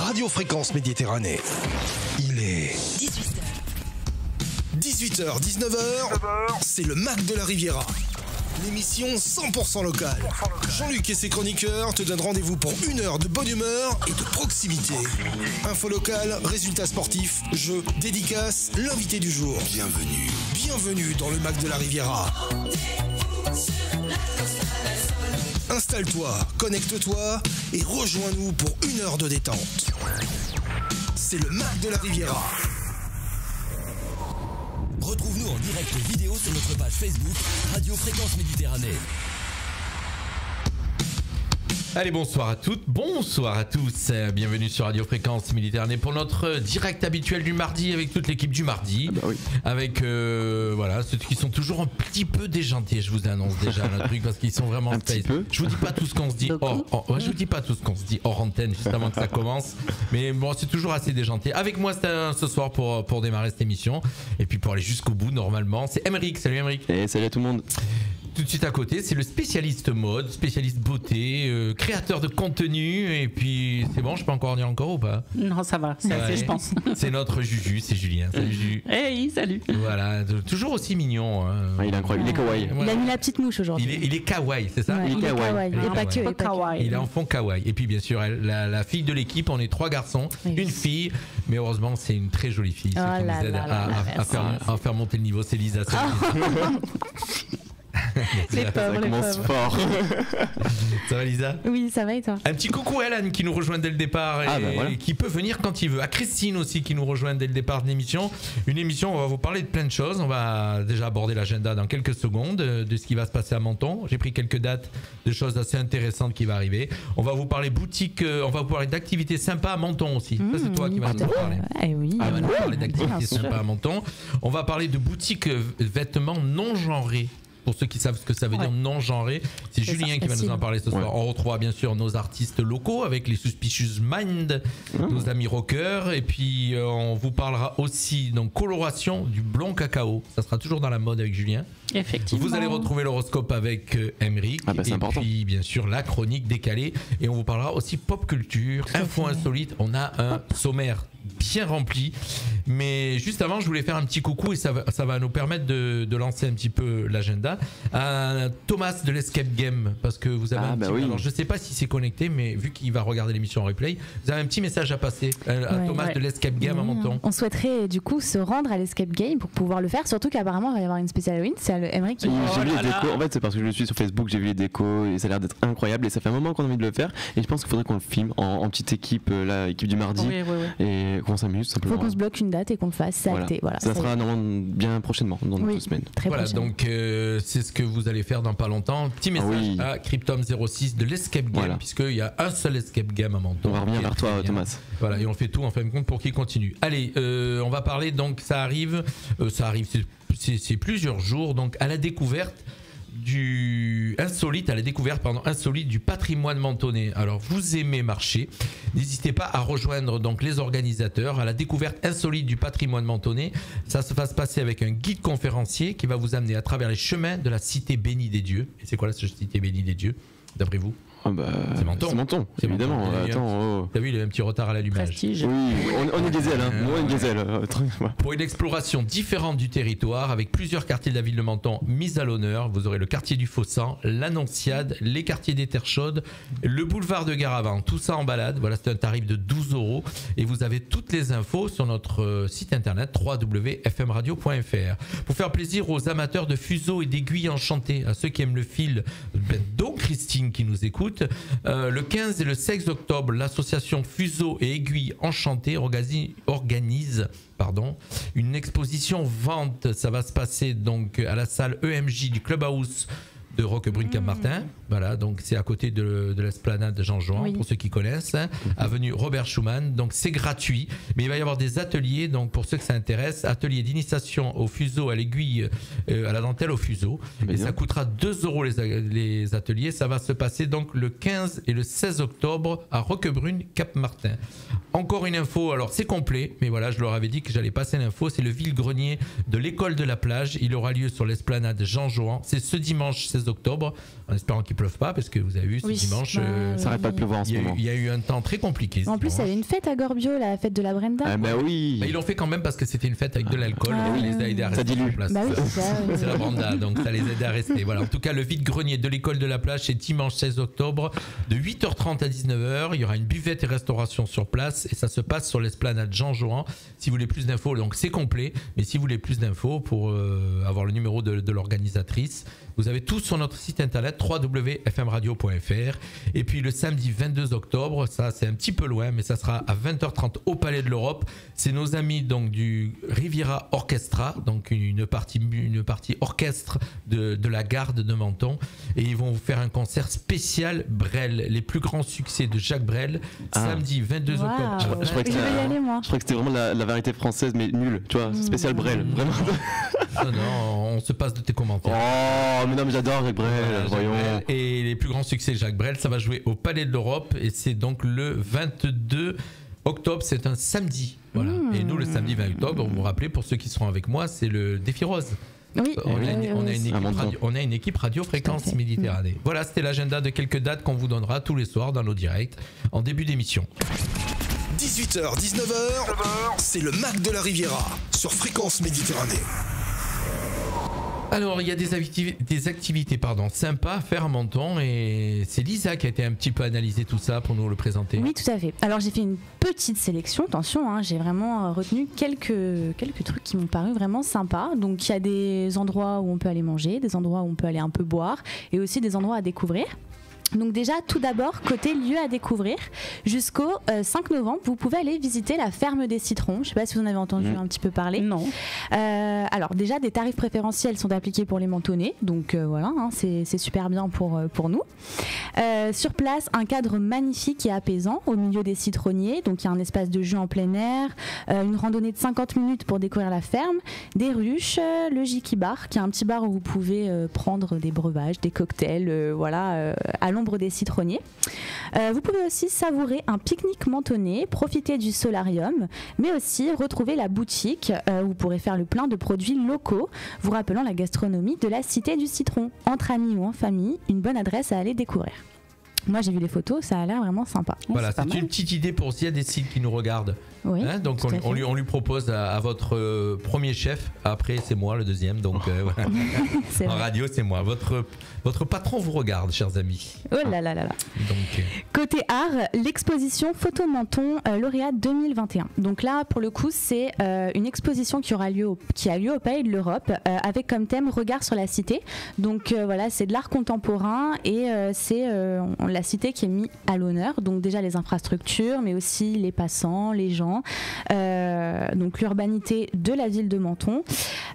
Radio Fréquence Méditerranée. Il est 18h, 19h, c'est le Mac de la Riviera. L'émission 100% locale. Jean-Luc et ses chroniqueurs te donnent rendez-vous pour une heure de bonne humeur et de proximité. Info locale, résultats sportifs, jeux, dédicaces, l'invité du jour. Bienvenue dans le Mac de la Riviera. Installe-toi, connecte-toi et rejoins-nous pour une heure de détente. C'est le Mac de la Riviera. Retrouve-nous en direct vidéo sur notre page Facebook Radio Fréquence Méditerranée. Allez, bonsoir à toutes, bonsoir à tous, bienvenue sur Radio Fréquence Méditerranée pour notre direct habituel du mardi avec toute l'équipe du mardi, avec voilà, ceux qui sont toujours un petit peu déjantés, je vous annonce déjà un truc parce qu'ils sont vraiment un petit peu. Je vous dis pas tout ce qu'on se dit je vous dis pas tout ce qu'on se dit hors antenne juste avant que ça commence, mais bon, c'est toujours assez déjanté. Avec moi ce soir pour démarrer cette émission et puis pour aller jusqu'au bout normalement, c'est Emeric. Salut Emeric. Et salut à tout le monde. Tout de suite à côté, c'est le spécialiste mode, spécialiste beauté, créateur de contenu. Et puis, c'est bon, je peux encore dire encore ou pas? Non, ça va, c'est assez, je pense. C'est notre Juju, c'est Julien. Salut Juju. Hey, salut. Voilà, toujours aussi mignon. Hein. Ah, il est incroyable, il est kawaii. Il a mis la petite mouche aujourd'hui. Il est kawaii, c'est ça? Ouais, il est kawaii. Il est pas que kawaii. Il est en fond kawaii. Et puis, bien sûr, la fille de l'équipe, on est 3 garçons, une fille. Mais heureusement, c'est une très jolie fille. Oh qui nous aide à faire monter le niveau. C'est Lisa. Les pauvres, les pauvres. Fort. Ça va Lisa? Oui, ça va et toi? Un petit coucou à Alan qui nous rejoint dès le départ et qui peut venir quand il veut. À Christine aussi qui nous rejoint dès le départ de l'émission. Une émission où on va vous parler de plein de choses. On va déjà aborder l'agenda dans quelques secondes de ce qui va se passer à Menton. J'ai pris quelques dates de choses assez intéressantes qui vont arriver. On va vous parler boutique, on va vous parler d'activités sympas à Menton aussi. Ça c'est toi qui vas nous parler. Oui. On va nous parler d'activités sympas à Menton. On va parler de boutiques vêtements non genrés. Pour ceux qui savent ce que ça veut dire non genré, c'est Julien qui va nous en parler ce soir. On retrouvera bien sûr nos artistes locaux avec les Suspicious Mind, nos amis rockers, et puis on vous parlera aussi donc coloration du blond cacao. Ça sera toujours dans la mode avec Julien. Effectivement. Vous allez retrouver l'horoscope avec Emeric et important. Puis bien sûr la chronique décalée et on vous parlera aussi pop culture, info insolite. On a un sommaire bien rempli, mais juste avant je voulais faire un petit coucou et ça va nous permettre de lancer un petit peu l'agenda à Thomas de l'Escape Game parce que vous avez alors je sais pas si c'est connecté mais vu qu'il va regarder l'émission en replay, vous avez un petit message à passer à Thomas de l'Escape Game à Menton. On souhaiterait du coup se rendre à l'Escape Game pour pouvoir le faire, surtout qu'apparemment il va y avoir une spéciale Halloween. C'est le Emeric qui j'ai vu les décos. En fait c'est parce que je le suis sur Facebook, j'ai vu les décos et ça a l'air d'être incroyable et ça fait un moment qu'on a envie de le faire et je pense qu'il faudrait qu'on le filme en petite équipe, l'équipe du mardi et qu'on s'amuse simplement. Faut qu'on se bloque une date et qu'on le fasse. Voilà. Ça sera normalement bien prochainement, dans 2 semaines. Voilà, donc c'est ce que vous allez faire dans pas longtemps. Petit message à Cryptom06 de l'Escape Game, puisqu'il y a un seul Escape Game à Menton. On va revenir vers toi, Thomas. Voilà, et on fait tout en fin de compte pour qu'il continue. Allez, on va parler donc, ça arrive, c'est plusieurs jours, donc à la découverte insolite du patrimoine mentonais. Alors vous aimez marcher, n'hésitez pas à rejoindre donc les organisateurs à la découverte insolite du patrimoine mentonais. Ça va se passer avec un guide conférencier qui va vous amener à travers les chemins de la cité bénie des dieux. Et c'est quoi la cité bénie des dieux d'après vous? C'est Menton. C'est Menton, évidemment. T'as vu, il a un petit retard à l'allumage. Prestige. Oui, on est des ailes. On est des ailes. Pour une exploration différente du territoire, avec plusieurs quartiers de la ville de Menton mis à l'honneur, vous aurez le quartier du Fossan, l'Annonciade, les quartiers des Terres Chaudes, le boulevard de Garavan, tout ça en balade. Voilà, c'est un tarif de 12 € et vous avez toutes les infos sur notre site internet www.fmradio.fr. Pour faire plaisir aux amateurs de fuseaux et d'aiguilles enchantées, à ceux qui aiment le fil, dont Christine qui nous écoute, le 15 et le 16 octobre, l'association Fuseaux et Aiguilles Enchantées organise une exposition vente. Ça va se passer donc à la salle EMJ du Clubhouse de Roquebrune Cap-Martin. Voilà, donc c'est à côté de l'esplanade de Jean-Jouan, pour ceux qui connaissent, avenue Robert Schumann. Donc c'est gratuit, mais il va y avoir des ateliers, donc pour ceux que ça intéresse, ateliers d'initiation au fuseau, à l'aiguille, à la dentelle au fuseau. Et ça coûtera 2 € les ateliers. Ça va se passer donc le 15 et le 16 octobre à Roquebrune Cap-Martin. Encore une info, alors c'est complet, mais voilà, je leur avais dit que j'allais passer l'info. C'est le vide-grenier de l'école de la plage. Il aura lieu sur l'esplanade Jean-Jouan. C'est ce dimanche 16 octobre, en espérant qu'il pleuve pas, parce que vous avez vu ce dimanche, ça n'arrête pas de pleuvoir en ce moment. Il y a eu un temps très compliqué. En plus, il y avait une fête à Gorbio, la fête de la Brenda. Ah bah oui. Ils l'ont fait quand même parce que c'était une fête avec de l'alcool. Ah, et les a aidés à rester sur place. Bah oui, c'est la Brenda, donc ça les aide à rester. Voilà. En tout cas, le vide-grenier de l'école de la plage, c'est dimanche 16 octobre de 8h30 à 19h. Il y aura une buvette et restauration sur place et ça se passe sur l'esplanade Jean-Jouan. Si vous voulez plus d'infos, donc c'est complet, mais si vous voulez plus d'infos pour avoir le numéro de l'organisatrice, vous avez tout sur notre site internet www.fmradio.fr. Et puis le samedi 22 octobre, ça c'est un petit peu loin, mais ça sera à 20h30 au Palais de l'Europe. C'est nos amis donc du Riviera Orchestra, donc une partie orchestre de la Garde de Menton, et ils vont vous faire un concert spécial Brel, les plus grands succès de Jacques Brel, samedi 22 octobre. Je crois que c'était vraiment la variété française, mais nulle, tu vois, spécial Brel, vraiment. Non, on se passe de tes commentaires. Oh, mais non, mais j'adore Jacques Brel, voyons. Brel. Et les plus grands succès Jacques Brel, ça va jouer au Palais de l'Europe, et c'est donc le 22 octobre, c'est un samedi. Voilà. Et nous, le samedi 20 octobre, vous vous rappelez, pour ceux qui seront avec moi, c'est le défi rose. Oui, on a une équipe Radio Fréquence Méditerranée. Voilà, c'était l'agenda de quelques dates qu'on vous donnera tous les soirs dans nos directs en début d'émission. 18h, 19h, c'est le Mac de la Riviera sur Fréquence Méditerranée. Alors, il y a des activités sympas à faire à Menton, et c'est Lisa qui a été un petit peu analysé tout ça pour nous le présenter. Oui, tout à fait. Alors, j'ai fait une petite sélection, attention, j'ai vraiment retenu quelques trucs qui m'ont paru vraiment sympas. Donc, il y a des endroits où on peut aller manger, des endroits où on peut aller un peu boire, et aussi des endroits à découvrir. Donc déjà, tout d'abord, côté lieu à découvrir, jusqu'au 5 novembre, vous pouvez aller visiter la ferme des citrons. Je ne sais pas si vous en avez entendu un petit peu parler. Non. Alors déjà, des tarifs préférentiels sont appliqués pour les Mentonnais. Donc voilà, c'est super bien pour nous. Sur place, un cadre magnifique et apaisant au milieu des citronniers. Donc il y a un espace de jeu en plein air, une randonnée de 50 minutes pour découvrir la ferme, des ruches, le Jiki Bar, qui est un petit bar où vous pouvez prendre des breuvages, des cocktails, à l'ombre des citronniers. Vous pouvez aussi savourer un pique-nique mentonné, profiter du solarium, mais aussi retrouver la boutique où vous pourrez faire le plein de produits locaux, vous rappelant la gastronomie de la Cité du Citron. Entre amis ou en famille, une bonne adresse à aller découvrir. Moi j'ai vu les photos, ça a l'air vraiment sympa. Voilà, c'est une petite idée pour s'il y a des sites qui nous regardent. Oui, donc on lui propose à votre premier chef, après c'est moi le deuxième, donc voilà. En radio c'est moi. Votre patron vous regarde, chers amis. Oh là là là là. Donc, côté art, l'exposition Photo Menton lauréat 2021. Donc là pour le coup c'est une exposition qui a lieu au Palais de l'Europe avec comme thème Regard sur la cité. Donc voilà, c'est de l'art contemporain et c'est la cité qui est mise à l'honneur. Donc déjà les infrastructures, mais aussi les passants, les gens. Donc l'urbanité de la ville de Menton,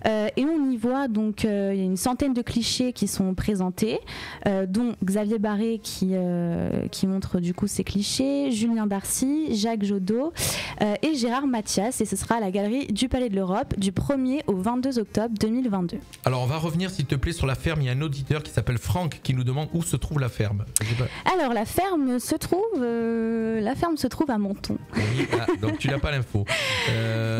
et on y voit donc il y a une centaine de clichés qui sont présentés, dont Xavier Barré qui montre du coup ces clichés, Julien Darcy, Jacques Jodot et Gérard Mathias, et ce sera à la galerie du Palais de l'Europe du 1er au 22 octobre 2022. Alors on va revenir s'il te plaît sur la ferme. Il y a un auditeur qui s'appelle Franck qui nous demande où se trouve la ferme. Alors la ferme se trouve à Menton. Oui, donc tu n'as pas l'info.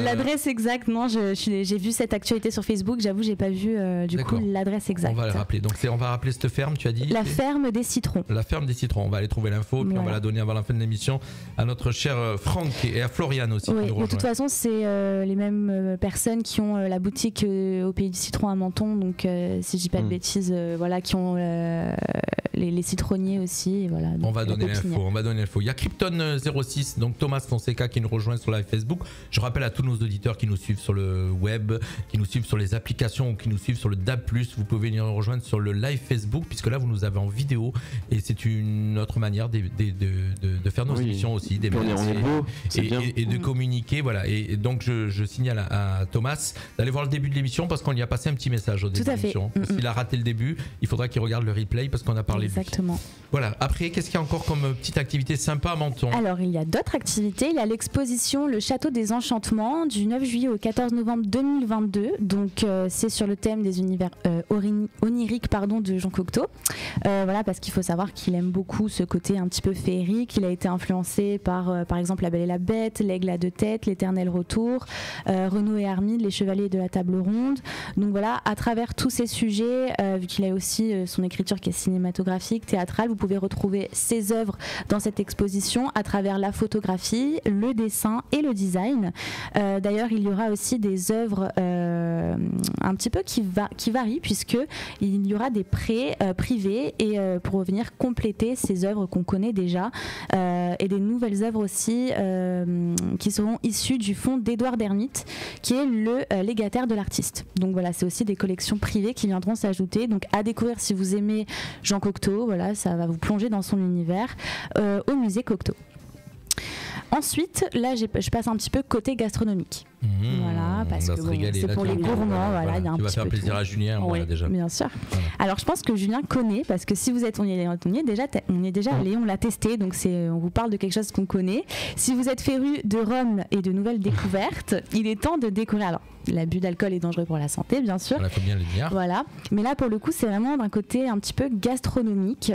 L'adresse exacte, non, j'ai vu cette actualité sur Facebook, j'avoue, j'ai pas vu du coup l'adresse exacte. On va le rappeler. Donc on va rappeler cette ferme, tu as dit La ferme des citrons. La ferme des citrons. On va aller trouver l'info, puis on va la donner avant la fin de l'émission à notre cher Franck et à Floriane aussi. Oui, de toute façon, c'est les mêmes personnes qui ont la boutique au Pays du Citron à Menton, donc si je dis pas de bêtises, voilà, qui ont les citronniers aussi. Et voilà, on va donner l'info. Il y a Krypton 06, donc Thomas Fonseca qui nous rejoint sur live Facebook. Je rappelle à tous nos auditeurs qui nous suivent sur le web, qui nous suivent sur les applications ou qui nous suivent sur le DAB+, vous pouvez venir nous rejoindre sur le live Facebook, puisque là vous nous avez en vidéo et c'est une autre manière de faire nos émissions aussi, et de communiquer, voilà. Et donc je signale à Thomas d'aller voir le début de l'émission parce qu'on y a passé un petit message au début de l'émission. S'il a raté le début, il faudra qu'il regarde le replay parce qu'on a parlé exactement de lui. Voilà. Après, qu'est-ce qu'il y a encore comme petite activité sympa à Menton? Alors il y a d'autres activités. Il y a l'exposition Le Château des Enchantements du 9 juillet au 14 novembre 2022. Donc c'est sur le thème des univers oniriques de Jean Cocteau. Voilà, parce qu'il faut savoir qu'il aime beaucoup ce côté un petit peu féerique. Il a été été influencé par exemple La Belle et la Bête, L'Aigle à deux têtes, L'Éternel Retour, Renaud et Armide, Les Chevaliers de la Table Ronde. Donc voilà, à travers tous ces sujets, vu qu'il a aussi son écriture qui est cinématographique, théâtrale, vous pouvez retrouver ses œuvres dans cette exposition à travers la photographie, le dessin et le design. D'ailleurs, il y aura aussi des œuvres un petit peu qui varient, puisque il y aura des prêts privés et pour venir compléter ces œuvres qu'on connaît déjà, et des nouvelles œuvres aussi qui seront issues du fonds d'Édouard Dermite, qui est le légataire de l'artiste. Donc voilà, c'est aussi des collections privées qui viendront s'ajouter. Donc à découvrir si vous aimez Jean Cocteau, voilà, ça va vous plonger dans son univers au musée Cocteau. Ensuite, là, je passe un petit peu côté gastronomique. Voilà, parce que c'est pour les gourmands. Voilà, il y a un tu vas petit faire peu plaisir tout. à Julien, Oui, voilà, déjà. bien sûr. Voilà. Alors, je pense que Julien connaît, parce que si vous êtes, on y est déjà allé, on l'a testé, donc on vous parle de quelque chose qu'on connaît. Si vous êtes féru de rhum et de nouvelles découvertes, il est temps de découvrir. Alors, l'abus d'alcool est dangereux pour la santé, bien sûr. Il faut bien le dire. Voilà, mais là pour le coup c'est vraiment d'un côté un petit peu gastronomique,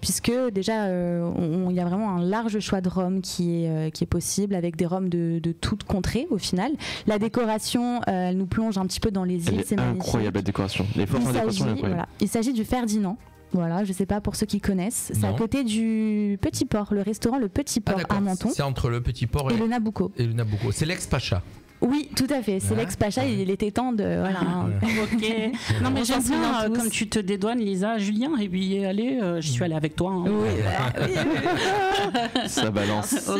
puisque déjà il y a vraiment un large choix de rhum qui est possible, avec des rhums de toute contrée au final. La décoration, elle nous plonge un petit peu dans les îles, c'est magnifique. Incroyable la décoration, les forces en décoration incroyables. Voilà, il s'agit du Ferdinand. Voilà, je sais pas pour ceux qui connaissent. C'est à côté du Petit Port, le restaurant Le Petit Port à Menton. C'est entre le Petit Port et le Nabucco. Et le Nabucco. C'est l'ex-Pacha. Oui, tout à fait. C'est l'ex-Pacha, il était temps de. Voilà. Ok. Non, mais j'aime bien, comme tu te dédouanes, Lisa, Julien, et puis allez, je suis allée avec toi. Hein. Oui, ça balance.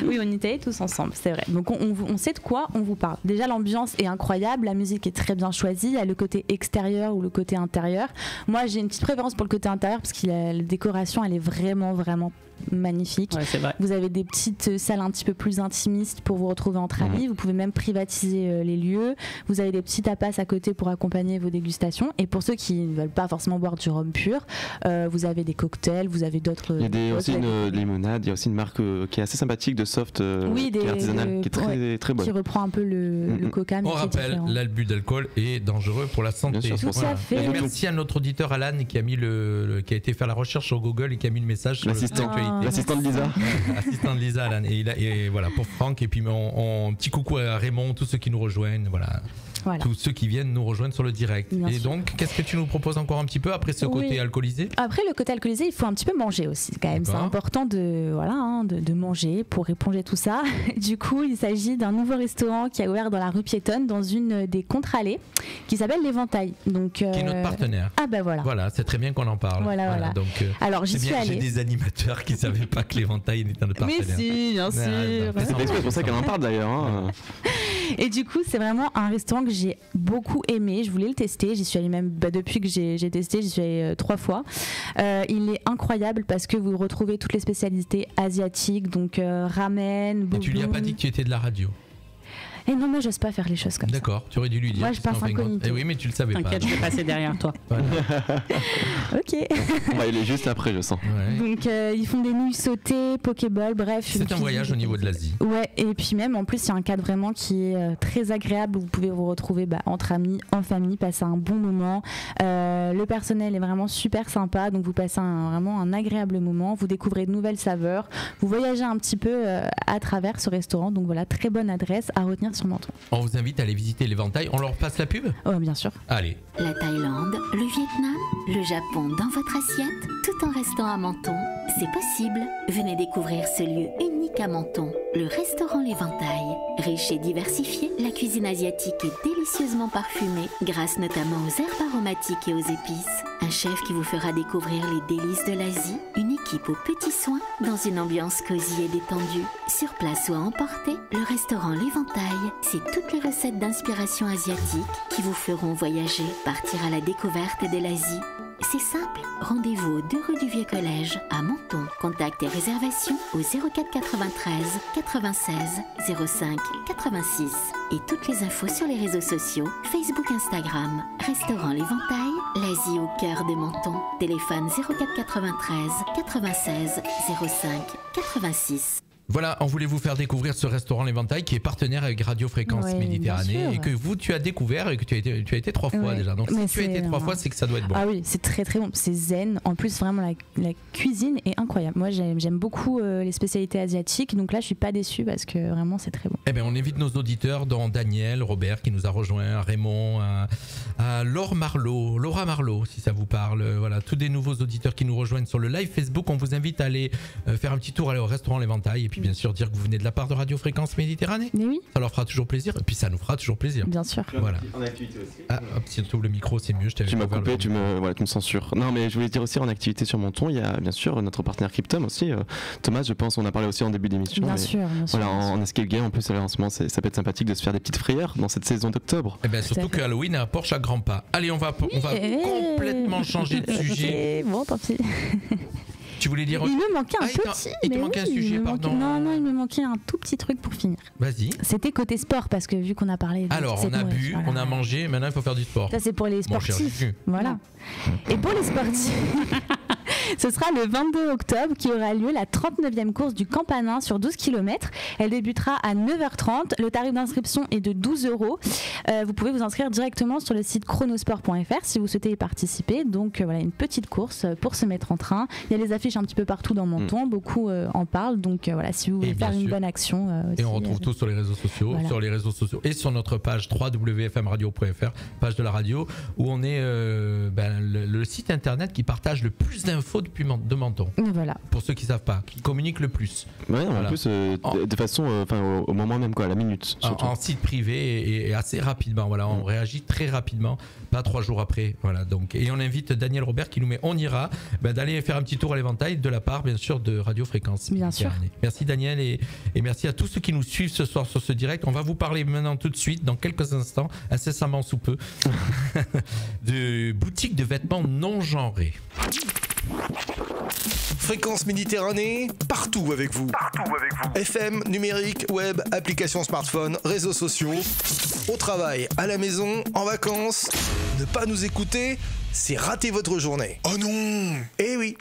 Oui, on y était tous ensemble, c'est vrai. Donc on sait de quoi on vous parle. Déjà, l'ambiance est incroyable, la musique est très bien choisie. Il y a le côté extérieur ou le côté intérieur. Moi, j'ai une petite préférence pour le côté intérieur parce que la décoration, elle est vraiment, vraiment magnifique. Ouais, c'est vrai. Vous avez des petites salles un petit peu plus intimistes pour vous retrouver entre amis. Vous pouvez même privatiser les lieux. Vous avez des petits tapas à côté pour accompagner vos dégustations. Et pour ceux qui ne veulent pas forcément boire du rhum pur, vous avez des cocktails, vous avez d'autres. Il y a aussi une limonade, il y a aussi une marque qui est assez sympathique de soft, qui est artisanale, qui est très, très bonne. Qui reprend un peu le coca. On rappelle, l'abus d'alcool est dangereux pour la santé. Bien sûr, tout à fait. Et merci à notre auditeur Alan qui a mis qui a été faire la recherche sur Google et qui a mis le message sur l'assistant de Lisa. Assistant de Lisa, Alan. Et voilà, pour Franck. Et puis petit coucou à Raymond, tous ceux qui nous rejoignent. Voilà. Tous ceux qui viennent nous rejoindre sur le direct. Bien et sûr. donc, qu'est-ce que tu nous proposes encore un petit peu après ce côté alcoolisé? Après le côté alcoolisé, il faut un petit peu manger aussi quand même. C'est important de manger pour éponger tout ça. Du coup, il s'agit d'un nouveau restaurant qui a ouvert dans la rue piétonne, dans une des contre-allées, qui s'appelle l'Éventail. Donc, qui est notre partenaire. Ah ben voilà. Voilà, c'est très bien qu'on en parle. Voilà. Donc, alors j'y suis allée. J'ai des animateurs qui ne savaient pas que l'Éventail était un partenaire. Mais si, bien sûr. C'est pour ça qu'elle en parle d'ailleurs. Hein. Et du coup, c'est vraiment un restaurant que j'ai beaucoup aimé. Je voulais le tester. J'y suis allée même depuis que j'ai testé. J'y suis allée 3 fois. Il est incroyable parce que vous retrouvez toutes les spécialités asiatiques, donc ramen, boubou. Et tu lui as pas dit que tu étais de la radio? Et non, moi, j'ose pas faire les choses comme ça. D'accord, tu aurais dû lui dire. Moi, je passe incognito. Eh oui, mais tu le savais pas. T'inquiète, je vais passer derrière toi. Voilà. Ok. Il est juste après, je sens. Ouais. Donc, ils font des nouilles sautées, pokéball, bref. C'est un voyage au niveau de l'Asie. Ouais, et puis même, en plus, il y a un cadre vraiment qui est très agréable. Vous pouvez vous retrouver entre amis, en famille, passer un bon moment. Le personnel est vraiment super sympa, donc vous passez vraiment un agréable moment. Vous découvrez de nouvelles saveurs. Vous voyagez un petit peu à travers ce restaurant. Donc voilà, très bonne adresse à retenir sur Menton. On vous invite à aller visiter l'Éventail. On leur passe la pub? Oh, bien sûr. Allez. La Thaïlande, le Vietnam, le Japon dans votre assiette, tout en restant à Menton, c'est possible. Venez découvrir ce lieu unique à Menton, le restaurant L'Éventail. Riche et diversifié, la cuisine asiatique est délicieusement parfumée, grâce notamment aux herbes aromatiques et aux épices. Un chef qui vous fera découvrir les délices de l'Asie, une équipe aux petits soins, dans une ambiance cosy et détendue. Sur place ou à emporter, le restaurant L'Éventail, c'est toutes les recettes d'inspiration asiatique qui vous feront voyager, partir à la découverte de l'Asie. C'est simple, rendez-vous aux 2 rue du Vieux Collège à Menton. Contact et réservation au 04 93 96 05 86. Et toutes les infos sur les réseaux sociaux, Facebook, Instagram. Restaurant L'Éventail, l'Asie au cœur de Menton. Téléphone 04 93 96 05 86. Voilà, on voulait vous faire découvrir ce restaurant l'Éventail qui est partenaire avec Radio Fréquence Méditerranée et que tu as découvert et que tu as été 3 fois déjà. Donc si tu as été 3 fois, c'est que ça doit être bon. Ah oui, c'est très très bon, c'est zen. En plus, vraiment la cuisine est incroyable. Moi, j'aime beaucoup les spécialités asiatiques, donc là, je suis pas déçue parce que vraiment, c'est très bon. Eh bien, on invite nos auditeurs, dont Daniel, Robert qui nous a rejoint, Raymond, à Laura Marlowe, si ça vous parle. Voilà, tous des nouveaux auditeurs qui nous rejoignent sur le live Facebook. On vous invite à aller faire un petit tour, aller au restaurant l'Éventail et puis bien sûr dire que vous venez de la part de Radio Fréquence Méditerranée. Mais oui. Ça leur fera toujours plaisir et puis ça nous fera toujours plaisir. Bien sûr. Voilà. En activité aussi. Ah, hop, si tu ouvres le micro, c'est mieux. Tu m'as coupé, tu me censures. Non, mais je voulais dire aussi en activité sur Menton, il y a bien sûr notre partenaire Cryptom aussi. Thomas, je pense, on a parlé aussi en début d'émission. Bien sûr. Voilà, en escape game, en plus, en ce moment, ça peut être sympathique de se faire des petites frayeurs dans cette saison d'octobre. Et bien surtout que Halloween approche à grands pas. Allez, on va complètement changer de sujet. Bon, tant pis. Tu voulais dire... Il me manquait un petit... Il te manquait un sujet, pardon. Non, il me manquait un tout petit truc pour finir. Vas-y. C'était côté sport, parce que vu qu'on a parlé... Alors, on a bu, voilà. On a mangé, maintenant il faut faire du sport. Ça, c'est pour les sportifs. Voilà. Et pour les sportifs... Ce sera le 22 octobre qui aura lieu la 39e course du Campanin sur 12 km. Elle débutera à 9h30. Le tarif d'inscription est de 12 €. Vous pouvez vous inscrire directement sur le site chronosport.fr si vous souhaitez y participer. Donc voilà, une petite course pour se mettre en train. Il y a les affiches un petit peu partout dans Menton. Beaucoup en parlent. Donc voilà, si vous voulez faire une bonne action. Et on retrouve tout sur les réseaux sociaux, voilà. Et sur notre page www.fmradio.fr, page de la radio, où on est le site internet qui partage le plus d'infos de Menton. Voilà. Pour ceux qui ne savent pas, qui communiquent le plus. Ouais, voilà. En plus, de façon, au moment même, à la minute. En site privé et assez rapidement. Voilà, on réagit très rapidement, pas 3 jours après. Voilà, donc, et on invite Daniel Robert qui nous met On ira, d'aller faire un petit tour à l'Éventail de la part, bien sûr, de Radio Fréquence. Bien sûr. Merci Daniel et merci à tous ceux qui nous suivent ce soir sur ce direct. On va vous parler maintenant tout de suite, dans quelques instants, incessamment sous peu, de boutiques de vêtements non genrés. Fréquence Méditerranée, partout avec vous. FM, numérique, web, applications smartphone, réseaux sociaux. Au travail, à la maison, en vacances. Ne pas nous écouter, c'est rater votre journée. Oh non! Eh oui!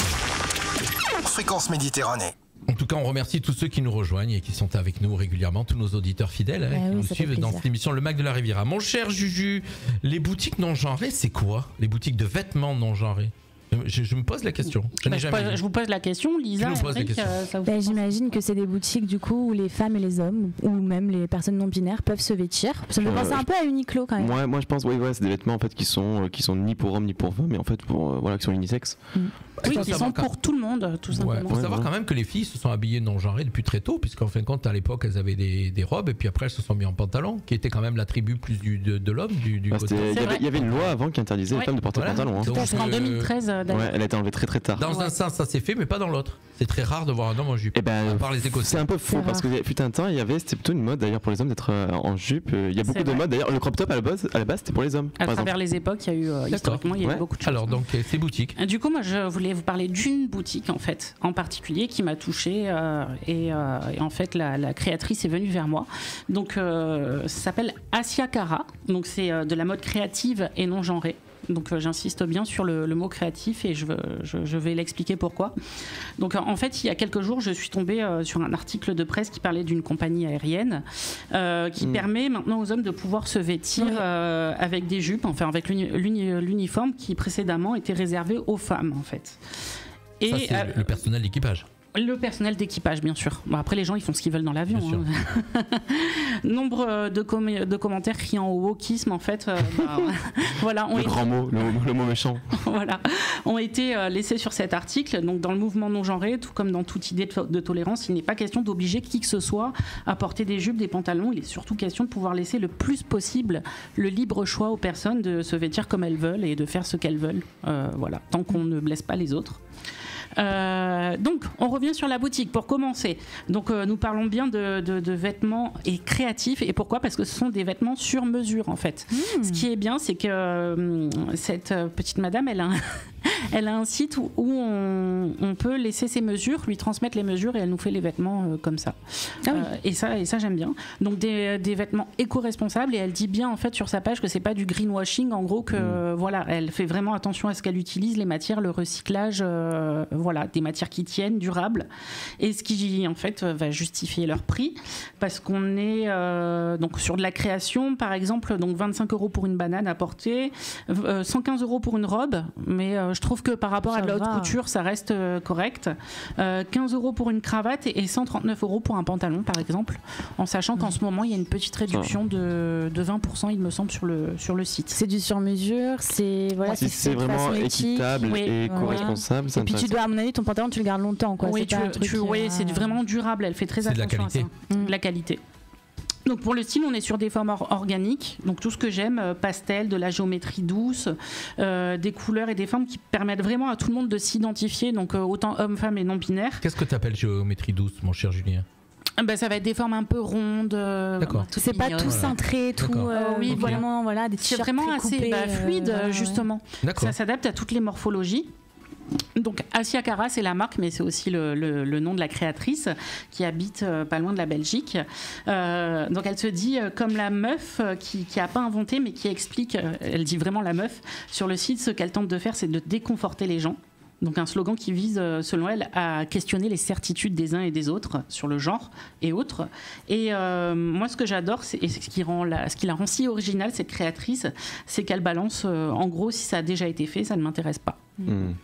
Fréquence Méditerranée. En tout cas, on remercie tous ceux qui nous rejoignent et qui sont avec nous régulièrement, tous nos auditeurs fidèles qui nous suivent dans cette émission Le Mac de la Riviera. Mon cher Juju, les boutiques non genrées, c'est quoi? Les boutiques de vêtements non genrés? Je me pose la question. Je vous pose la question, Lisa. J'imagine que c'est des boutiques du coup où les femmes et les hommes ou même les personnes non binaires peuvent se vêtir. Ça me fait penser un peu à Uniqlo quand même. Moi je pense c'est des vêtements en fait qui sont ni pour hommes ni pour femmes, mais en fait qui sont unisexes. Oui, qui sont pour tout le monde, tout simplement. Il faut savoir quand même que les filles se sont habillées non genrées depuis très tôt, puisqu'en fin de compte, à l'époque, elles avaient des robes, et puis après, elles se sont mis en pantalon, qui était quand même l'attribut plus de l'homme. Il y avait une loi avant qui interdisait les femmes de porter le pantalon. C'était en 2013. Elle a été enlevée très très tard. Dans un sens, ça s'est fait, mais pas dans l'autre. C'est très rare de voir un homme en jupe. À part les Écossais. C'est un peu faux, parce que fut un temps, c'était plutôt une mode d'ailleurs pour les hommes d'être en jupe. Il y a beaucoup de modes d'ailleurs. Le crop top à la base, c'était pour les hommes. À travers les époques, il y a eu historiquement, il y a eu beaucoup de choses. Alors donc, ces boutiques. Du coup, moi, je voulais vous parler d'une boutique en fait, en particulier, qui m'a touchée et en fait, la créatrice est venue vers moi. Donc, ça s'appelle Asia Cara. Donc, c'est de la mode créative et non genrée. Donc j'insiste bien sur le mot créatif et je vais l'expliquer pourquoi. Donc en fait, il y a quelques jours, je suis tombée sur un article de presse qui parlait d'une compagnie aérienne qui permet maintenant aux hommes de pouvoir se vêtir avec des jupes, enfin avec l'uniforme qui précédemment était réservé aux femmes en fait. Et ça, c'est le personnel d'équipage. Le personnel d'équipage, bien sûr. Bon, après, les gens, ils font ce qu'ils veulent dans l'avion. Nombre de commentaires criant au wokisme, en fait. Voilà, grand mot, le mot méchant. Voilà, ont été laissés sur cet article. Donc, dans le mouvement non genré, tout comme dans toute idée de tolérance, il n'est pas question d'obliger qui que ce soit à porter des jupes, des pantalons. Il est surtout question de pouvoir laisser le plus possible le libre choix aux personnes de se vêtir comme elles veulent et de faire ce qu'elles veulent. Voilà, tant qu'on ne blesse pas les autres. Donc on revient sur la boutique pour commencer. Donc nous parlons bien de vêtements et créatifs. Et pourquoi? Parce que ce sont des vêtements sur mesure en fait. Ce qui est bien, c'est que cette petite madame, Elle a un site où on peut laisser ses mesures, lui transmettre les mesures et elle nous fait les vêtements comme ça. Ah oui. Et ça j'aime bien. Donc des vêtements éco-responsables et elle dit bien en fait sur sa page que c'est pas du greenwashing, en gros que voilà, elle fait vraiment attention à ce qu'elle utilise, les matières, le recyclage, voilà, des matières qui tiennent, durables, et ce qui en fait va justifier leur prix parce qu'on est donc sur de la création par exemple, donc 25 € pour une banane à porter, 115 € pour une robe, mais je trouve que par rapport à de la haute couture ça reste correct, 15 € pour une cravate et 139 € pour un pantalon par exemple, en sachant qu'en ce moment il y a une petite réduction de 20% il me semble sur le site. C'est du sur-mesure, c'est voilà, c'est vraiment équitable et éco-responsable. Et puis tu dois, à mon avis, ton pantalon tu le gardes longtemps quoi. Oui, c'est vraiment durable, elle fait très attention à ça. La qualité. Donc pour le style, on est sur des formes organiques, donc tout ce que j'aime, pastel, de la géométrie douce, des couleurs et des formes qui permettent vraiment à tout le monde de s'identifier, donc autant hommes, femmes et non binaires. Qu'est-ce que tu appelles géométrie douce, mon cher Julien ? Ben, ça va être des formes un peu rondes. D'accord. C'est pas tout cintré, tout. Oui, okay. Vraiment, voilà, des c'est vraiment assez fluide, justement. D'accord. Ça s'adapte à toutes les morphologies. Donc Assia Cara c'est la marque mais c'est aussi le nom de la créatrice qui habite pas loin de la Belgique, donc elle se dit comme la meuf qui a pas inventé mais qui explique, elle dit vraiment la meuf sur le site, ce qu'elle tente de faire c'est de déconforter les gens. Donc un slogan qui vise, selon elle, à questionner les certitudes des uns et des autres sur le genre et autres. Et moi, ce que j'adore, et ce qui la rend si originale, cette créatrice, c'est qu'elle balance, en gros, si ça a déjà été fait, ça ne m'intéresse pas.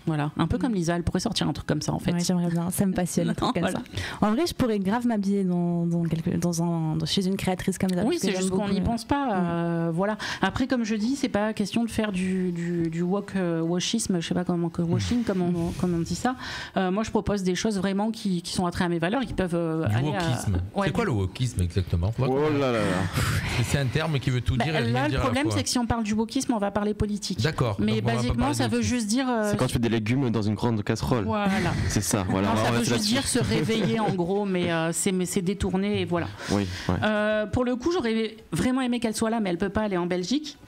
Voilà, un peu comme Lisa, elle pourrait sortir un truc comme ça en fait. Ouais, j'aimerais bien, ça me passionne un truc comme ça. En vrai, je pourrais grave m'habiller chez une créatrice comme ça. Oui, c'est juste qu'on n'y pense pas. Voilà. Après, comme je dis, c'est pas question de faire du washisme, je sais pas comment washing, comment on dit ça. Moi, je propose des choses vraiment qui sont attrayées à mes valeurs, qui peuvent aller wokisme. C'est quoi le wokisme exactement? Oh là là. C'est un terme qui veut tout dire. Là, le problème, c'est que si on parle du wokisme, on va parler politique. D'accord. Mais basiquement, ça veut juste dire. C'est quand tu fais des légumes dans une grande casserole. Voilà. C'est ça. Voilà. Non, ça veut juste dire se réveiller en gros, mais c'est détourné et voilà. Oui. Ouais. Pour le coup, j'aurais vraiment aimé qu'elle soit là, mais elle peut pas aller en Belgique.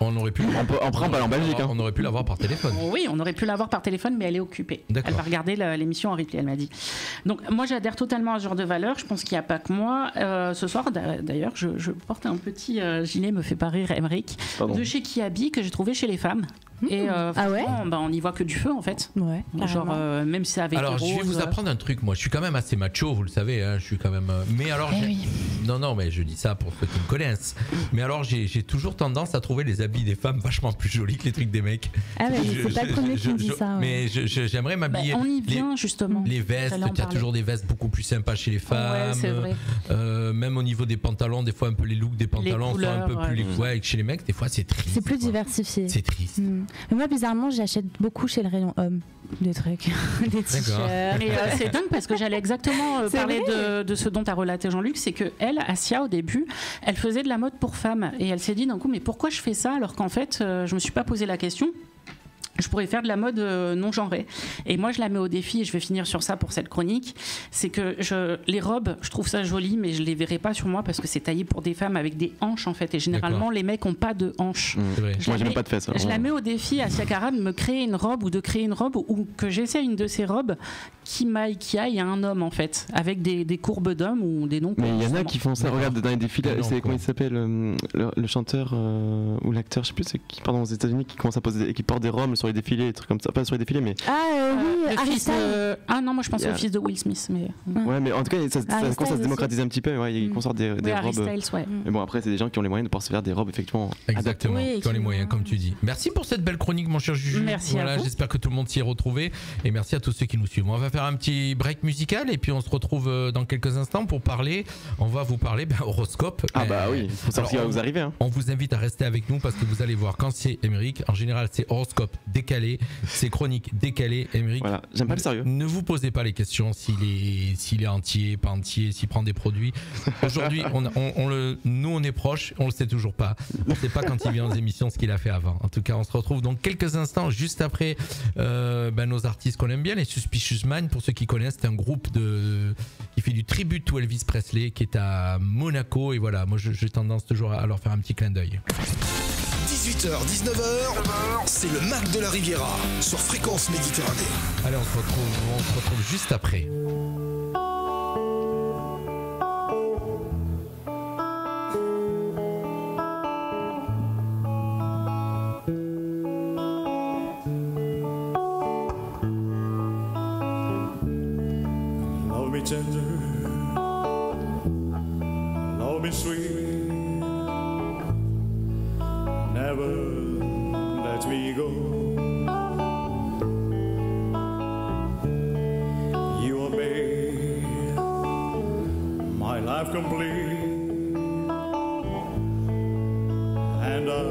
On aurait pu. On prend pas en Belgique. On aurait pu l'avoir par téléphone. Oui, on aurait pu l'avoir par téléphone, mais elle est occupée. Elle va regarder l'émission en replay, elle m'a dit. Donc moi, j'adhère totalement à ce genre de valeurs. Je pense qu'il n'y a pas que moi. Ce soir, d'ailleurs, je porte un petit gilet, me fait pas rire, Emmerich, de chez Kiabi que j'ai trouvé chez les femmes. Et on n'y voit que du feu en fait. Ouais. Genre même si c'est avec. Alors je vais vous apprendre un truc. Moi, je suis quand même assez macho, vous le savez. Hein, je suis quand même. Mais alors, non, mais je dis ça pour ceux qui me connaissent. Mais alors, j'ai toujours tendance à trouver les habits des femmes vachement plus jolis que les trucs des mecs. Ah mais c'est pas le premier qui me dit ça. Mais j'aimerais m'habiller. On y vient justement. Les vestes, il y a toujours des vestes beaucoup plus sympas chez les femmes. Ouais, c'est vrai. Même au niveau des pantalons, des fois un peu les looks des pantalons sont un peu plus et chez les mecs, des fois c'est triste. C'est plus diversifié. C'est triste. Mais moi, bizarrement, j'achète beaucoup chez le rayon homme des trucs, des t-shirts. Mais c'est dingue parce que j'allais exactement parler de ce dont a relaté Jean-Luc, c'est que elle, Assia, au début, elle faisait de la mode pour femmes et elle s'est dit d'un coup, mais pourquoi je fais ça alors qu'en fait, je me suis pas posé la question. Je pourrais faire de la mode non genrée. Et moi, je la mets au défi, et je vais finir sur ça pour cette chronique, c'est que les robes, je trouve ça joli, mais je les verrai pas sur moi parce que c'est taillé pour des femmes avec des hanches, en fait. Et généralement, les mecs ont pas de hanches. Moi, j'ai même pas de fesses. Je la mets au défi à Assia Cara de me créer une robe ou de créer une robe ou que j'essaie une de ces robes qui aille à un homme, en fait, avec des courbes d'hommes ou des noms. Mais il y en a qui font ça. Regarde, dans les défilés, c'est comment il s'appelle le chanteur ou l'acteur, je sais plus, c'est qui, pardon, aux États-Unis, qui commence à poser, qui porte des robes sur les défilés, des trucs comme ça, pas sur les défilés, mais non, moi je pensais au fils de Will Smith, mais ouais, mais en tout cas ça commence à se démocratiser un petit peu. Ouais, ils consortent des robes. Styles, ouais. Mais bon, après c'est des gens qui ont les moyens de pouvoir se faire des robes effectivement. Exactement, qui ont les moyens, comme tu dis. Merci pour cette belle chronique, mon cher Juju. Merci à vous. J'espère que tout le monde s'y est retrouvé et merci à tous ceux qui nous suivent. On va faire un petit break musical et puis on se retrouve dans quelques instants pour parler. On va vous parler horoscope. Ah bah oui, faut savoir ce qui va vous arriver. On vous invite à rester avec nous parce que vous allez voir quand c'est Emmerich. En général, c'est horoscope décalé. C'est chronique décalée, Emmerich. Voilà, j'aime pas le sérieux. Ne vous posez pas les questions s'il est entier, pas entier, s'il prend des produits. Aujourd'hui, nous on est proches, on le sait toujours pas. On sait pas quand il vient aux émissions ce qu'il a fait avant. En tout cas, on se retrouve dans quelques instants, juste après nos artistes qu'on aime bien, les Suspicious Minds. Pour ceux qui connaissent, c'est un groupe qui fait du tribut to Elvis Presley, qui est à Monaco. Et voilà, moi j'ai tendance toujours à leur faire un petit clin d'œil. 18h, 19h, c'est le Mac de la Riviera sur Fréquence Méditerranée. Allez, on se retrouve juste après. Love me tender, love me sweet, never let me go. You have made my life complete, and I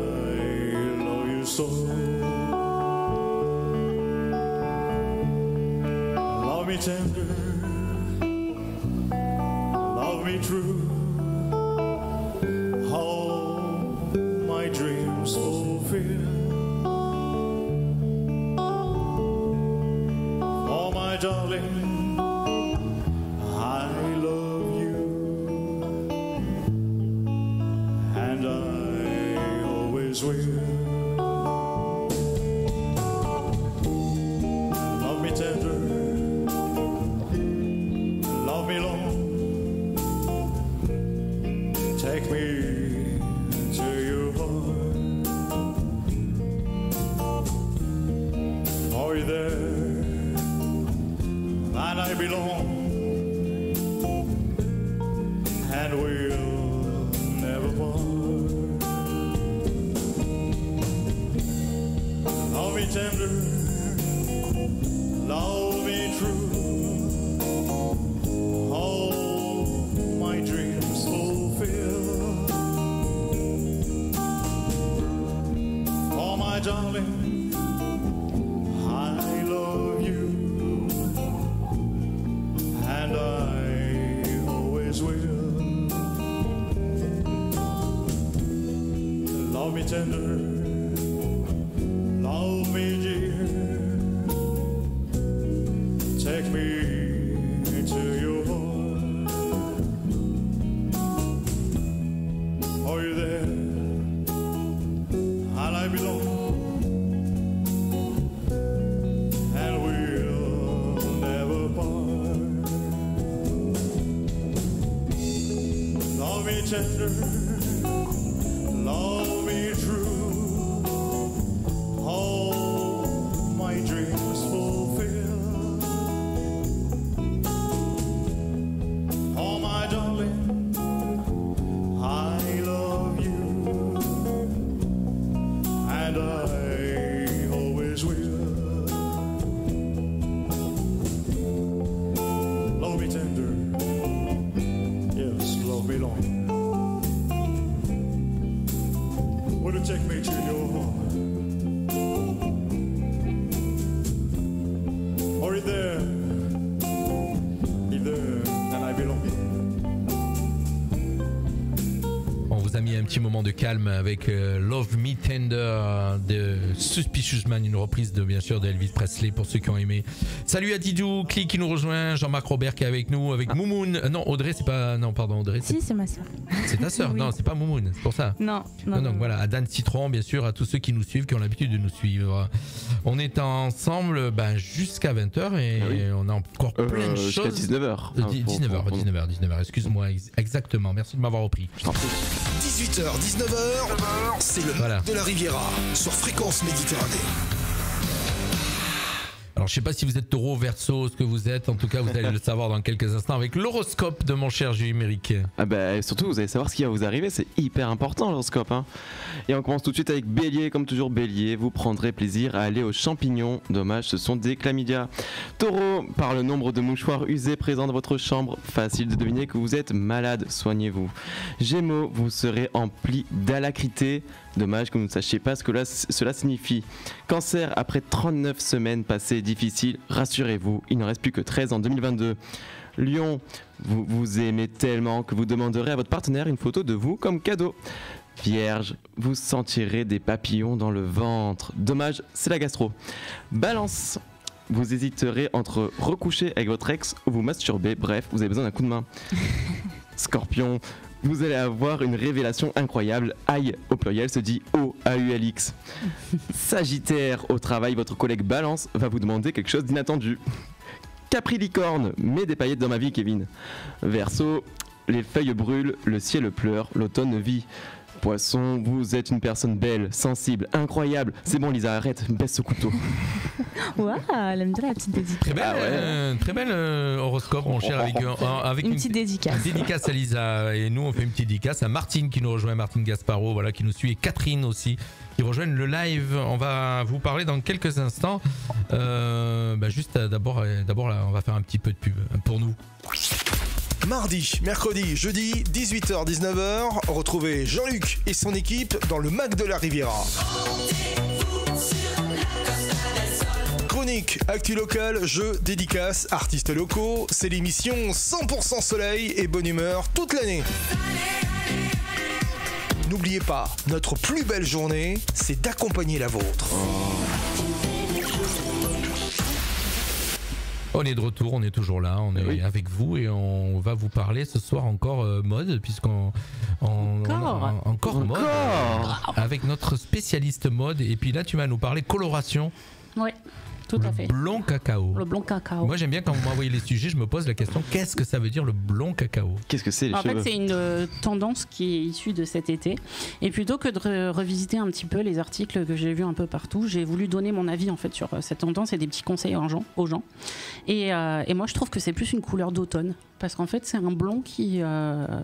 love you so. Love me tender, love me true, all my dreams fulfill. Oh my darling, I love you, and I always will. Love me tender, love me long, take me to your heart. Are you there? And I belong, and we'll never part. Love me tender, love me true, all my dreams fulfill. Oh my darling, I love you, and I always will. Love me tender, love me dear, take me to your heart. Are you there? And I belong, and we'll never part. Love me tender, love me true, all my dreams fulfill. Oh my darling, I love you, and I always will. Love me tender, yes, love me long. Would you take me to your heart? Are you there? If there, and I belong. On vous a mis un petit moment de calme avec Love Me Tender de Suspicious Man, une reprise de bien sûr d'Elvis Presley pour ceux qui ont aimé. Salut à Didou, Click qui nous rejoint, Jean-Marc Robert qui est avec nous, avec Moumoun. Non, Audrey, c'est pas. Non, pardon, Audrey. Si, c'est ma soeur. C'est ta sœur. Oui. Non, c'est pas Moumoun, c'est pour ça. Non. Donc voilà, à Dan Citron, bien sûr, à tous ceux qui nous suivent, qui ont l'habitude de nous suivre. On est ensemble jusqu'à 20h et on a encore plein de choses. Jusqu'à 19h. 19h, excuse-moi, exactement. Merci de m'avoir repris. 18h, 19h, c'est le Mac de la Riviera sur Fréquence Méditerranée. Alors je sais pas si vous êtes taureau, verseau, ce que vous êtes, en tout cas vous allez le savoir dans quelques instants avec l'horoscope de mon cher Juméric. Ah bah surtout vous allez savoir ce qui va vous arriver, c'est hyper important l'horoscope hein. Et on commence tout de suite avec Bélier, comme toujours Bélier, vous prendrez plaisir à aller aux champignons, dommage ce sont des chlamydia. Taureau, par le nombre de mouchoirs usés présents dans votre chambre, facile de deviner que vous êtes malade, soignez-vous. Gémeaux, vous serez empli d'alacrité, dommage que vous ne sachiez pas ce que cela signifie. Cancer, après 39 semaines passées difficiles, rassurez-vous, il n'en reste plus que 13 en 2022. Lion, vous vous aimez tellement que vous demanderez à votre partenaire une photo de vous comme cadeau. Vierge, vous sentirez des papillons dans le ventre. Dommage, c'est la gastro. Balance, vous hésiterez entre recoucher avec votre ex ou vous masturber. Bref, vous avez besoin d'un coup de main. Scorpion, Vous allez avoir une révélation incroyable. Aïe, au pluriel, se dit O-A-U-L-X. Sagittaire, au travail, votre collègue Balance va vous demander quelque chose d'inattendu. Capricorne, mets des paillettes dans ma vie, Kevin. Verseau, les feuilles brûlent, le ciel pleure, l'automne vit. Poisson, vous êtes une personne belle, sensible, incroyable. C'est bon, Lisa, arrête, baisse ce couteau. Waouh, elle aime bien la petite dédicace. Très belle horoscope, mon cher, avec Une petite dédicace. Une dédicace à Lisa. Et nous, on fait une petite dédicace à Martine qui nous rejoint, Martine Gasparo, voilà, qui nous suit, et Catherine aussi, qui rejoignent le live. On va vous parler dans quelques instants. Juste d'abord, là, on va faire un petit peu de pub pour nous. Mardi, mercredi, jeudi, 18h-19h, retrouvez Jean-Luc et son équipe dans le Mac de la Riviera. Chronique, actu locale, jeux, dédicaces, artistes locaux, c'est l'émission 100% soleil et bonne humeur toute l'année. N'oubliez pas, notre plus belle journée, c'est d'accompagner la vôtre. On est de retour, on est toujours là, on est avec vous et on va vous parler ce soir encore mode, puisqu'on encore mode avec notre spécialiste mode. Et puis là, tu vas nous parler coloration. Oui. Tout à fait. Blond cacao. Le blond cacao. Moi, j'aime bien quand vous m'envoyez les sujets, je me pose la question, qu'est-ce que ça veut dire le blond cacao? Qu'est-ce que c'est les cheveux? En fait, c'est une tendance qui est issue de cet été. Et plutôt que de revisiter un petit peu les articles que j'ai vus un peu partout, j'ai voulu donner mon avis en fait sur cette tendance et des petits conseils aux gens. Et moi, je trouve que c'est plus une couleur d'automne. Parce qu'en fait, c'est un blond qui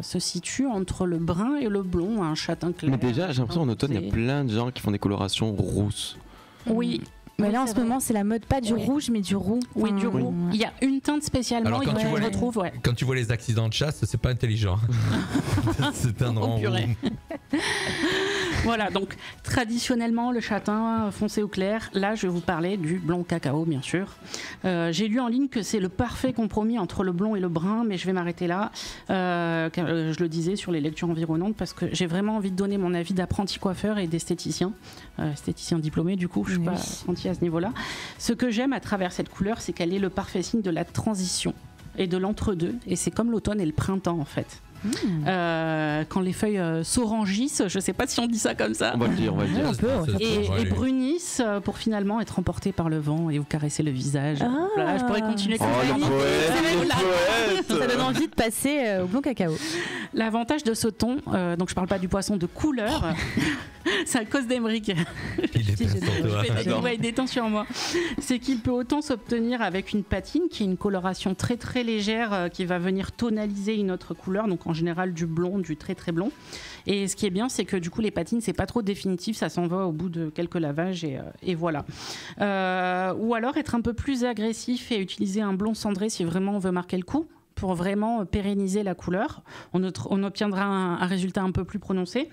se situe entre le brun et le blond, un châtain clair. Mais déjà, j'ai l'impression en automne, il y a plein de gens qui font des colorations rousses. Oui. Mais là, en ce moment, c'est la mode, pas du rouge, mais du roux. Oui, du roux. Il y a une teinte spécialement, quand tu vois les accidents de chasse, c'est pas intelligent. C'est un rang roux. Voilà, donc traditionnellement, le châtain foncé ou clair. Là, je vais vous parler du blond cacao, bien sûr. J'ai lu en ligne que c'est le parfait compromis entre le blond et le brun, mais je vais m'arrêter là. Je le disais sur les lectures environnantes, parce que j'ai vraiment envie de donner mon avis d'apprenti coiffeur et d'esthéticien. Esthéticien diplômé, du coup, je suis pas apprenti à ce niveau-là. Ce que j'aime à travers cette couleur, c'est qu'elle est le parfait signe de la transition et de l'entre-deux. Et c'est comme l'automne et le printemps, en fait. Quand les feuilles s'orangissent, je sais pas si on dit ça comme ça. On va le dire. Et brunissent pour finalement être emportées par le vent et vous caresser le visage. Là, je pourrais continuer comme ça. Ça donne envie de passer au blond cacao. L'avantage de ce ton, donc je parle pas du poisson de couleur, c'est à cause d'Emeric. Il détend sur moi. C'est qu'il peut autant s'obtenir avec une patine qui est une coloration très très légère qui va venir tonaliser une autre couleur, donc en général du blond, du très très blond. Et ce qui est bien, c'est que du coup les patines c'est pas trop définitif, ça s'en va au bout de quelques lavages et voilà. Ou alors être un peu plus agressif et utiliser un blond cendré si vraiment on veut marquer le coup. Pour vraiment pérenniser la couleur, on obtiendra un résultat un peu plus prononcé.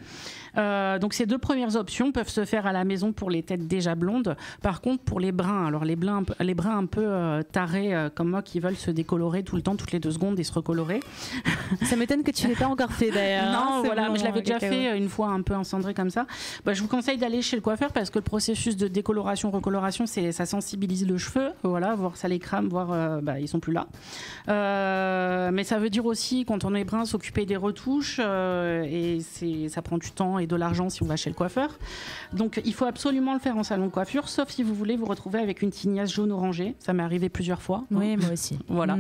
Donc ces deux premières options peuvent se faire à la maison pour les têtes déjà blondes. Par contre, pour les bruns, alors les bruns un peu tarés comme moi qui veulent se décolorer tout le temps, toutes les 2 secondes et se recolorer. Ça m'étonne que tu l'aies pas encore fait d'ailleurs. Non, voilà, mais je l'avais déjà fait une fois un peu encendré comme ça. Je vous conseille d'aller chez le coiffeur parce que le processus de décoloration, recoloration, ça sensibilise le cheveu. Voilà, voir ça les crame, voir ils sont plus là. Mais ça veut dire aussi, quand on est brun, s'occuper des retouches et ça prend du temps et de l'argent si on va chez le coiffeur. Donc il faut absolument le faire en salon de coiffure, sauf si vous voulez vous retrouver avec une tignasse jaune orangée. Ça m'est arrivé plusieurs fois. Oui, moi aussi. Voilà,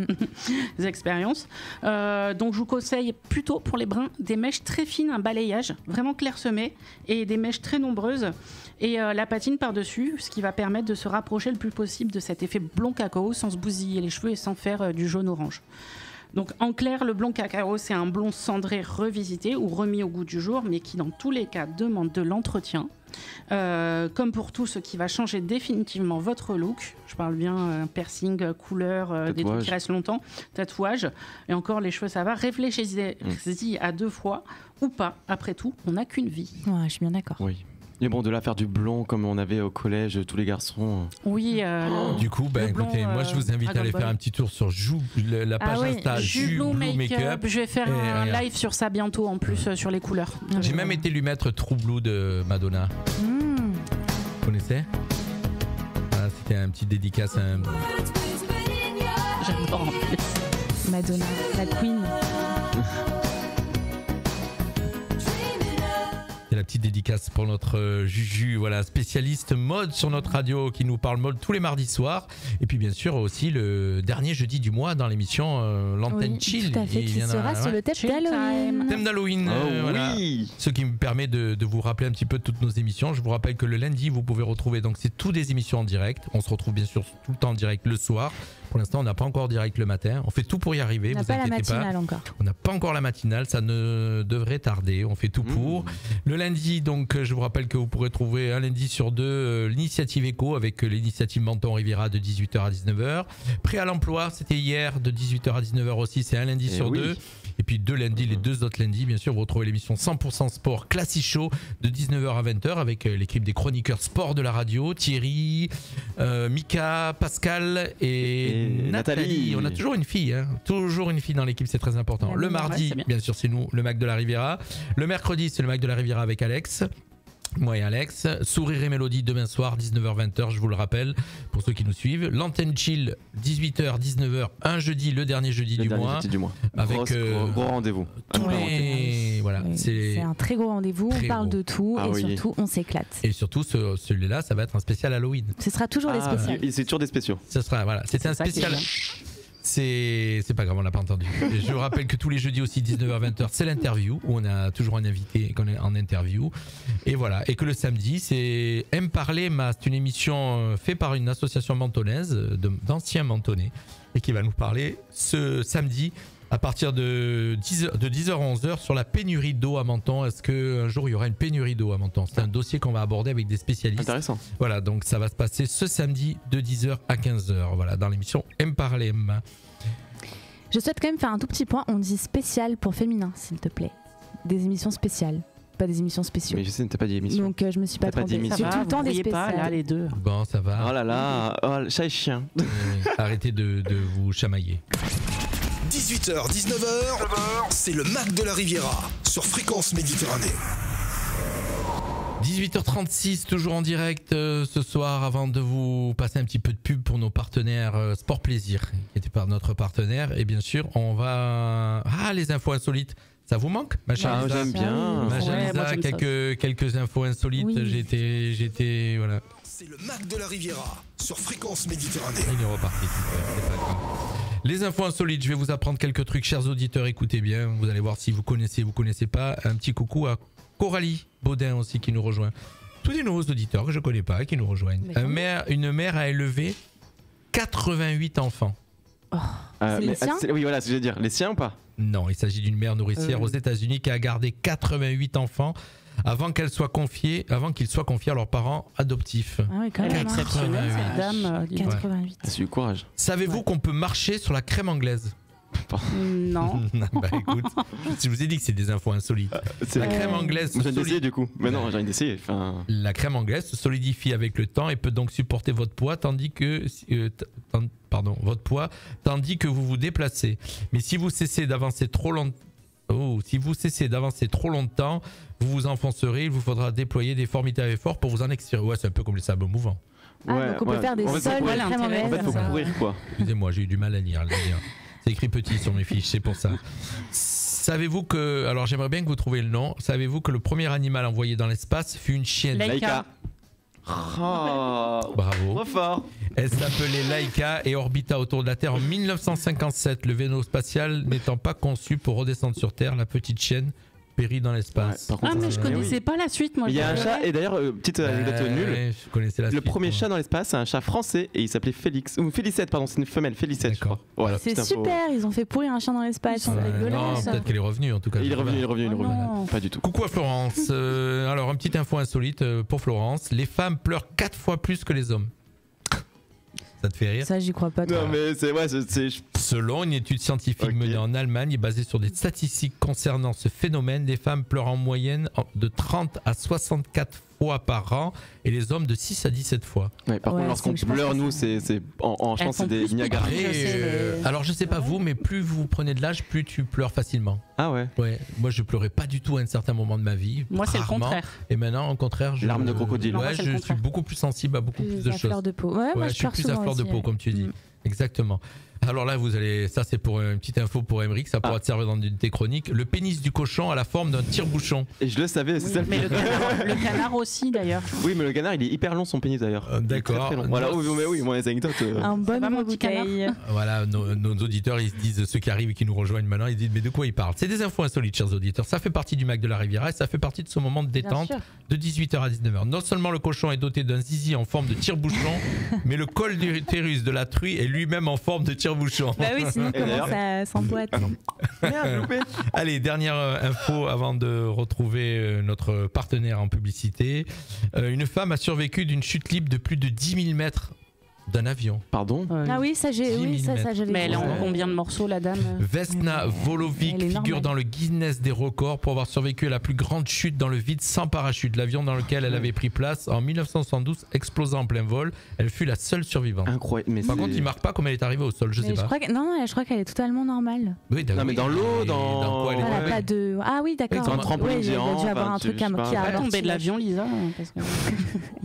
des expériences. Donc je vous conseille plutôt pour les bruns des mèches très fines, un balayage vraiment clairsemé et des mèches très nombreuses et la patine par-dessus, ce qui va permettre de se rapprocher le plus possible de cet effet blond cacao sans se bousiller les cheveux et sans faire du jaune-orange. Donc en clair, le blond cacao, c'est un blond cendré revisité ou remis au goût du jour, mais qui dans tous les cas demande de l'entretien. Comme pour tout ce qui va changer définitivement votre look, je parle bien piercing, couleur, des trucs qui restent longtemps, tatouage, et encore les cheveux ça va, réfléchissez-y à 2 fois ou pas, après tout, on n'a qu'une vie. Ouais, je suis bien d'accord. Oui. Et bon, de là faire du blond comme on avait au collège, tous les garçons. Oui. Du coup, écoutez, moi je vous invite à aller faire un petit tour sur la page Insta Jublou Make-up. Je vais faire un live sur ça bientôt en plus sur les couleurs. J'ai même été lui mettre True Blue de Madonna. Vous connaissez? C'était un petit dédicace à un... J'adore en plus. Madonna, la Queen. dédicace pour notre Juju, voilà, spécialiste mode sur notre radio qui nous parle mode tous les mardis soirs. Et puis bien sûr aussi le dernier jeudi du mois dans l'émission l'antenne chill. Tout à fait, qui sera sur le thème d'Halloween. Thème d'Halloween, voilà. Oui. Ce qui me permet de vous rappeler un petit peu toutes nos émissions. Je vous rappelle que le lundi, vous pouvez retrouver, donc c'est toutes des émissions en direct. On se retrouve bien sûr tout le temps en direct le soir. Pour l'instant, on n'a pas encore direct le matin. On fait tout pour y arriver. On n'a vous pas la inquiétez matinale pas. encore. On n'a pas encore la matinale, ça ne devrait tarder. On fait tout pour. Le lundi, donc, je vous rappelle que vous pourrez trouver un lundi sur deux l'initiative éco avec l'initiative Menton Riviera de 18h à 19h. Prêt à l'emploi, c'était hier de 18h à 19h aussi. C'est un lundi sur deux. Et puis deux lundis, les deux autres lundis, bien sûr, vous retrouvez l'émission 100% Sport Classic Show de 19h à 20h avec l'équipe des chroniqueurs sport de la radio, Thierry, Mika, Pascal et Nathalie. On a toujours une fille, hein. Toujours une fille dans l'équipe, c'est très important. Le mardi, bien sûr, c'est nous, le Mac de la Riviera. Le mercredi, c'est le Mac de la Riviera avec Alex. Moi et Alex, Sourire et Mélodie demain soir 19h-20h, je vous le rappelle pour ceux qui nous suivent. L'antenne chill 18h-19h, un jeudi, le dernier jeudi du mois. Avec gros rendez-vous. Tous les voilà, Oui, c'est un très gros rendez-vous, on parle de tout et surtout on s'éclate. Et surtout celui-là, ça va être un spécial Halloween. Ce sera toujours des spéciaux. C'est toujours des spéciaux. Ça sera voilà, c'était un spécial. C'est pas grave, on l'a pas entendu. Et je vous rappelle que tous les jeudis aussi 19h-20h, c'est l'interview où on a toujours un invité qu'on est en interview. Et voilà, et que le samedi, c'est Aime parler, c'est une émission faite par une association mentonnaise d'anciens mentonnais et qui va nous parler ce samedi à partir de 10h à 11h sur la pénurie d'eau à Menton. Est-ce qu'un jour il y aura une pénurie d'eau à Menton? C'est un dossier qu'on va aborder avec des spécialistes. Intéressant. Voilà, donc ça va se passer ce samedi de 10h à 15h, voilà, dans l'émission Aime parler. Je souhaite quand même faire un tout petit point. On dit spécial pour féminin, s'il te plaît. Des émissions spéciales, pas des émissions spéciales. Mais je sais, t'as pas dit émission. Donc je me suis pas trompée. dit C'est tout le temps des spéciales. Pas, là, les deux. Bon, ça va. Oh là là, chat et chien. Arrêtez de vous chamailler. 18h, 19h, c'est le Mac de la Riviera sur Fréquence Méditerranée. 18h36, toujours en direct ce soir, avant de vous passer un petit peu de pub pour nos partenaires Sport Plaisir, qui était par notre partenaire. Et bien sûr, on va... les infos insolites. Ça vous manque, ma chère Lisa? J'aime bien. Ma chère Lisa, quelques infos insolites. Oui. J'étais voilà. C'est le Mac de la Riviera sur Fréquence Méditerranée. Il est reparti. C'est pas grave. Les infos insolites, je vais vous apprendre quelques trucs, chers auditeurs, écoutez bien, vous allez voir si vous connaissez pas. Un petit coucou à Coralie Baudin aussi qui nous rejoint. Tous des nouveaux auditeurs que je connais pas qui nous rejoignent. Une mère a élevé 88 enfants. C'est les siens? Oui, voilà, ce que je veux dire. Les siens ou pas? Non, il s'agit d'une mère nourricière aux États-Unis qui a gardé 88 enfants avant qu'ils soient confiés à leurs parents adoptifs. Ah oui, quand même. Exceptionnelle, cette dame. 88. C'est du courage. Savez-vous qu'on peut marcher sur la crème anglaise? Non. Bah écoute, je vous ai dit que c'est des infos insolites. La crème anglaise J'ai d'essayer du coup. Mais non, j'ai envie d'essayer. La crème anglaise se solidifie avec le temps et peut donc supporter votre poids tandis que vous vous déplacez. Mais si vous cessez d'avancer trop longtemps, vous vous enfoncerez. Il vous faudra déployer des formidables efforts pour vous en extirper. Ouais, c'est un peu comme les sables mouvants. Donc on peut faire des sols de crème anglaise. En fait, faut courir quoi. Excusez-moi, j'ai eu du mal à lire. C'est écrit petit sur mes fiches, c'est pour ça. Savez-vous que... Alors j'aimerais bien que vous trouviez le nom. Savez-vous que le premier animal envoyé dans l'espace fut une chienne? Laika. Oh, Bravo. trop fort. Elle s'appelait Laika et orbita autour de la Terre en 1957. Le vaisseau spatial n'étant pas conçu pour redescendre sur Terre, la petite chienne périt dans l'espace. Ouais, par contre, Mais je connaissais pas la suite, moi. Il y a un chat, et d'ailleurs, petite anecdote nulle. Je connaissais la Le suite, premier moi. chat dans l'espace, c'est un chat français et il s'appelait Félix. Ou Félicette, pardon, c'est une femelle, Félicette, je crois. Voilà, C'est putain, super, ils ont fait pourrir un chien dans l'espace. C'est rigolo, Non, ça. peut-être qu'elle est revenue en tout cas. Il est revenu. non. Pas du tout. Coucou à Florence. Alors, une petite info insolite pour Florence. Les femmes pleurent 4 fois plus que les hommes. Ça te fait rire? Ça, j'y crois pas trop. Non, mais c'est. Ouais, Selon une étude scientifique menée en Allemagne et basée sur des statistiques concernant ce phénomène, les femmes pleurent en moyenne de 30 à 64 fois par an et les hommes de 6 à 17 fois. Ouais, par contre, lorsqu'on pleure, nous, c'est en chant, c'est des Niagara. Alors, je sais pas vous, mais plus vous prenez de l'âge, plus tu pleures facilement. Ah ouais. Ouais, moi je pleurais pas du tout à un certain moment de ma vie. Moi, c'est le rarement. contraire. Et maintenant, au contraire, Larmes de crocodile. Ouais, c'est le je contraire. suis beaucoup plus sensible à beaucoup plus de à choses. fleur de peau. Ouais, moi, je suis pleure plus à souvent fleur de aussi, peau, ouais. comme tu dis. Exactement. alors là, ça c'est pour une petite info pour Émeric, ça pourra te servir dans une de tes chroniques. Le pénis du cochon a la forme d'un tire-bouchon. Et je le savais, c'est Oui, ça. mais le canard aussi d'ailleurs. Oui, mais le canard, il est hyper long son pénis d'ailleurs. D'accord. Très, très long. Voilà, mais oui, mon anecdote. Un bon pas mon petit bouteille. Voilà, nos auditeurs, ils se disent, ceux qui arrivent et qui nous rejoignent maintenant, ils disent mais de quoi ils parlent? C'est des infos insolites, chers auditeurs. Ça fait partie du Mac de la Riviera et ça fait partie de ce moment de détente sûr. de 18h à 19h. Non seulement le cochon est doté d'un zizi en forme de tire-bouchon, mais le col du utérus de la truie est lui-même en forme de tire-bouchon. Bah oui, sinon comment d'ailleurs- ça s'emboîte? Merde, loupé. Allez, dernière info avant de retrouver notre partenaire en publicité. Une femme a survécu d'une chute libre de plus de 10 000 mètres d'un avion. Pardon. Ah oui, ça 10 j'avais Mais elle est vu. en combien de morceaux la dame? Vesna Volovic Elle est figure normale. dans le Guinness des records pour avoir survécu à la plus grande chute dans le vide sans parachute. L'avion dans lequel elle avait pris place en 1972 explosant en plein vol. Elle fut la seule survivante. Incroyable. Mais Par contre, il marque pas comment elle est arrivée au sol, je sais Mais je pas. crois que, non, je crois qu'elle est totalement normale. Oui, Non, mais dans l'eau, Et dans- quoi elle est Elle a tombée pas de. Ah oui, d'accord. Oui, comme un trampoline Ouais, il y a géant, dû avoir enfin, un truc je sais pas. qui a Pas amorti tomber de la l'avion, Lisa, parce que...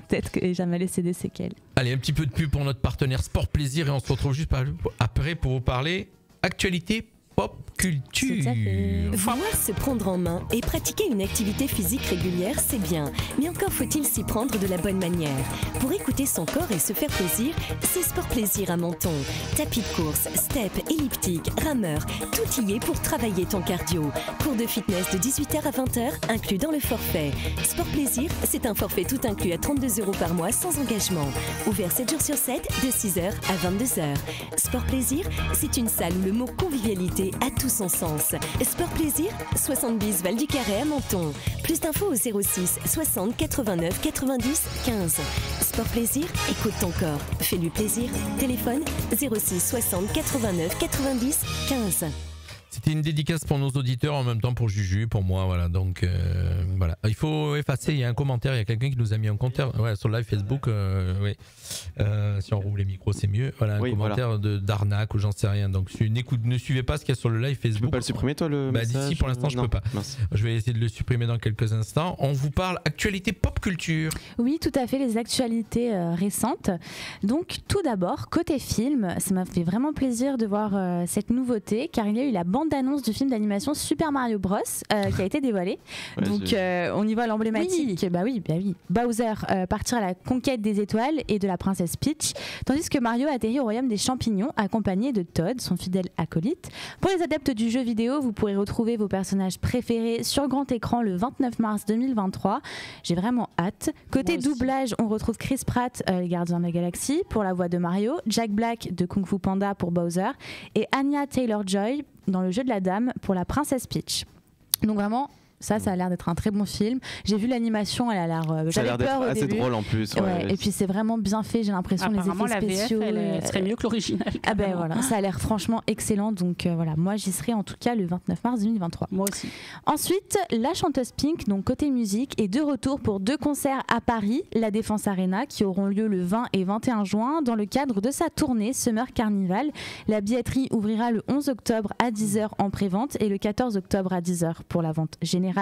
Peut-être que j'ai jamais laissé des séquelles. Allez, un petit peu de pub pour notre partenaire Sport Plaisir et on se retrouve juste après pour vous parler actualité pop culture. C'est à fait. Vouloir se prendre en main et pratiquer une activité physique régulière, c'est bien. Mais encore faut-il s'y prendre de la bonne manière. Pour écouter son corps et se faire plaisir, c'est Sport Plaisir à Menton. Tapis de course, step, elliptique, rameur, tout y est pour travailler ton cardio. Cours de fitness de 18h à 20h, inclus dans le forfait. Sport Plaisir, c'est un forfait tout inclus à 32 € par mois sans engagement. Ouvert 7 jours sur 7, de 6h à 22h. Sport Plaisir, c'est une salle où le mot convivialité a tout son sens. Sport Plaisir, 60 bis Val du Carré à Menton. Plus d'infos au 06 60 89 90 15. Sport Plaisir, écoute ton corps. Fais-lui plaisir. Téléphone 06 60 89 90 15. C'était une dédicace pour nos auditeurs, en même temps pour Juju, pour moi, voilà. Donc voilà, il faut effacer. Il y a un commentaire, il y a quelqu'un qui nous a mis un commentaire, ouais, sur le live Facebook. Oui. Si on rouvre les micros, c'est mieux. Voilà, un commentaire d'arnaque ou j'en sais rien. Donc ne suivez pas ce qu'il y a sur le live Facebook. Tu peux pas le supprimer toi le message? D'ici pour l'instant je peux pas. Mince. Je vais essayer de le supprimer dans quelques instants. On vous parle actualité pop culture. Oui, tout à fait, les actualités récentes. Donc, tout d'abord, côté film, ça m'a fait vraiment plaisir de voir cette nouveauté, car il y a eu la bande-annonce du film d'animation Super Mario Bros. Qui a été dévoilée. Ouais, Donc, on y voit l'emblématique. Bah oui. Bowser partir à la conquête des étoiles et de la princesse Peach, tandis que Mario atterrit au royaume des champignons, accompagné de Todd, son fidèle acolyte. Pour les adeptes du jeu vidéo, vous pourrez retrouver vos personnages préférés sur grand écran le 29 mars 2023. J'ai vraiment hâte. Côté doublage, on retrouve Chris Pratt, les Gardiens de la Galaxie, pour la voix de Mario, Jack Black de Kung Fu Panda pour Bowser, et Anya Taylor-Joy dans Le Jeu de la Dame pour la princesse Peach. Donc vraiment, ça a l'air d'être un très bon film. J'ai vu l'animation, elle a l'air. Ça a J'avais l'air d'être peur au assez début. drôle en plus. Ouais, et puis c'est vraiment bien fait, j'ai l'impression, les Apparemment, effets la VF, spéciaux. elle serait mieux que l'original. Ah ben voilà, ça a l'air franchement excellent. Donc voilà, moi j'y serai en tout cas le 29 mars 2023. Moi aussi. Ensuite, la chanteuse Pink, donc côté musique, est de retour pour 2 concerts à Paris, la Défense Arena, qui auront lieu le 20 et 21 juin dans le cadre de sa tournée Summer Carnival. La billetterie ouvrira le 11 octobre à 10h en pré-vente et le 14 octobre à 10h pour la vente générale.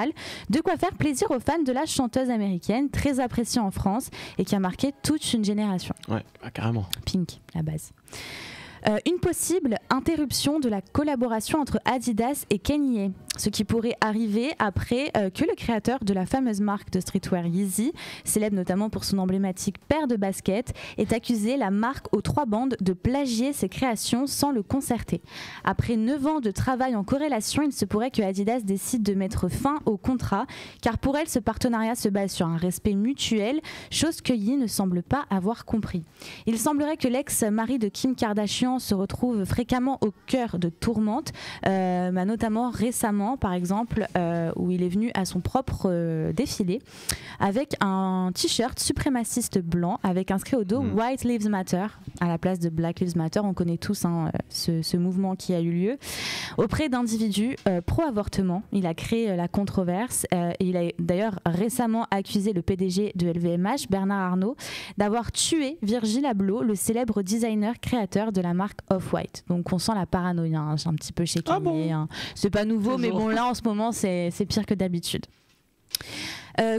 De quoi faire plaisir aux fans de la chanteuse américaine, très appréciée en France et qui a marqué toute une génération. Ouais, carrément. Pink, la base. Une possible interruption de la collaboration entre Adidas et Kanye, ce qui pourrait arriver après que le créateur de la fameuse marque de streetwear Yeezy, célèbre notamment pour son emblématique paire de baskets, ait accusé la marque aux 3 bandes de plagier ses créations sans le concerter. Après 9 ans de travail en corrélation, il se pourrait que Adidas décide de mettre fin au contrat, car pour elle, ce partenariat se base sur un respect mutuel, chose que Ye ne semble pas avoir compris. Il semblerait que l'ex-mari de Kim Kardashian se retrouve fréquemment au cœur de tourmentes, notamment récemment par exemple où il est venu à son propre défilé avec un t-shirt suprémaciste blanc avec inscrit au dos White Lives Matter à la place de Black Lives Matter. On connaît tous ce mouvement qui a eu lieu auprès d'individus pro-avortement. Il a créé la controverse et il a d'ailleurs récemment accusé le PDG de LVMH, Bernard Arnault, d'avoir tué Virgil Abloh, le célèbre designer créateur de la marque Off-White. Donc on sent la paranoïa un petit peu chez Kanye. C'est pas nouveau, mais bon là en ce moment c'est pire que d'habitude.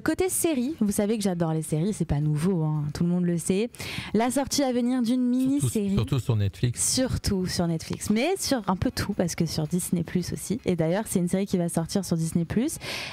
Côté série, vous savez que j'adore les séries, c'est pas nouveau, hein, tout le monde le sait. La sortie à venir d'une mini-série. Surtout sur Netflix. Surtout sur Netflix, mais sur un peu tout, parce que sur Disney+ aussi. Et d'ailleurs, c'est une série qui va sortir sur Disney+.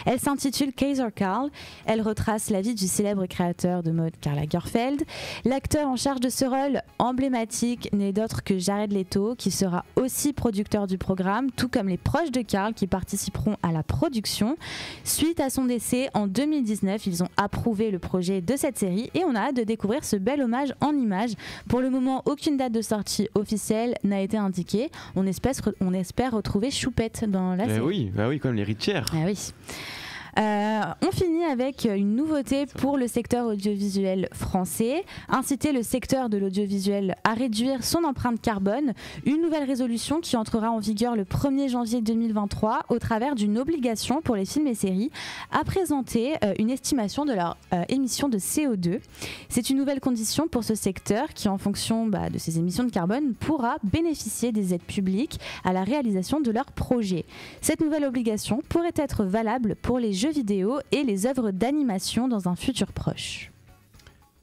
Elle s'intitule Kaiser Karl. Elle retrace la vie du célèbre créateur de mode Karl Lagerfeld. L'acteur en charge de ce rôle emblématique n'est d'autre que Jared Leto, qui sera aussi producteur du programme, tout comme les proches de Karl qui participeront à la production. Suite à son décès en 2019, ils ont approuvé le projet de cette série et on a hâte de découvrir ce bel hommage en images. Pour le moment, aucune date de sortie officielle n'a été indiquée. On espère retrouver Choupette dans la série. Oui, comme l'héritière. Ah oui. On finit avec une nouveauté pour le secteur audiovisuel français. Inciter le secteur de l'audiovisuel à réduire son empreinte carbone. Une nouvelle résolution qui entrera en vigueur le 1er janvier 2023 au travers d'une obligation pour les films et séries à présenter une estimation de leur émission de CO2. C'est une nouvelle condition pour ce secteur qui, en fonction de ses émissions de carbone, pourra bénéficier des aides publiques à la réalisation de leurs projets. Cette nouvelle obligation pourrait être valable pour les jeux vidéo et les œuvres d'animation dans un futur proche.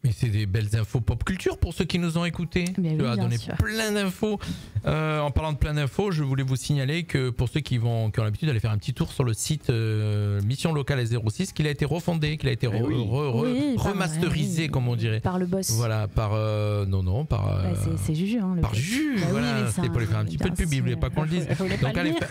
Mais c'est des belles infos pop culture pour ceux qui nous ont écoutés. Tu as donné plein d'infos. En parlant de plein d'infos, je voulais vous signaler que pour ceux qui ont l'habitude d'aller faire un petit tour sur le site Mission Locale 06, qu'il a été refondé, qu'il a été remasterisé, comme on dirait. Par le boss. Voilà, par c'est Juju. Hein, par Juju, voilà. C'était pour lui faire un petit peu de pub, il voulait pas qu'on le dise. Donc allez faire.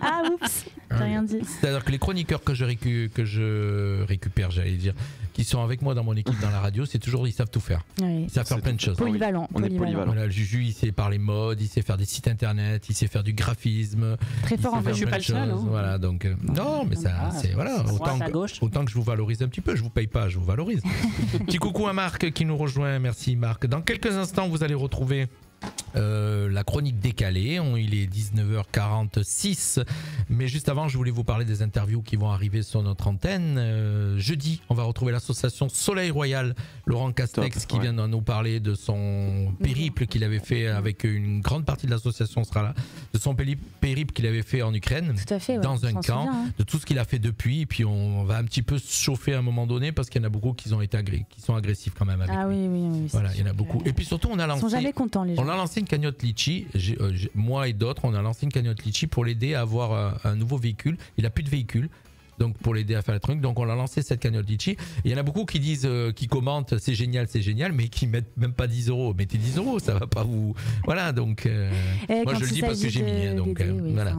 Ah oups, t'as rien dit. C'est-à-dire que les chroniqueurs que je récupère, j'allais dire, qui sont avec moi dans mon équipe dans la radio, c'est toujours, ils savent tout faire. Oui. Ils savent faire plein de choses. Polyvalent. On est polyvalent. Voilà, Juju, il sait parler mode, il sait faire des sites internet, il sait faire du graphisme. Très fort en fait. Je suis pas le seul. Voilà, donc non, mais ça, c'est voilà. Autant que je vous valorise un petit peu, je vous paye pas, je vous valorise. Petit coucou à Marc qui nous rejoint, merci Marc. Dans quelques instants, vous allez retrouver la chronique décalée, il est 19h46, mais juste avant je voulais vous parler des interviews qui vont arriver sur notre antenne. Jeudi on va retrouver l'association Soleil Royal, Laurent Castex qui vient de nous parler de son périple qu'il avait fait, avec une grande partie de l'association sera là, de son périple qu'il avait fait en Ukraine. Tout à fait, dans un camp, de tout ce qu'il a fait depuis, et puis on va un petit peu se chauffer à un moment donné parce qu'il y en a beaucoup qui sont agressifs quand même avec lui. Oui, voilà, il y en a beaucoup. Et puis surtout on a lancé, ils sont jamais contents les gens. On a lancé une cagnotte litchi, moi et d'autres, on a lancé une cagnotte litchi pour l'aider à avoir un nouveau véhicule. Il a plus de véhicule, donc pour l'aider à faire le truc. Donc on a lancé cette cagnotte litchi. Et il y en a beaucoup qui disent, qui commentent, c'est génial, mais qui mettent même pas 10 €. Mettez 10 €, ça va pas vous. Voilà, donc moi je le dis parce que j'ai mis. Donc voilà,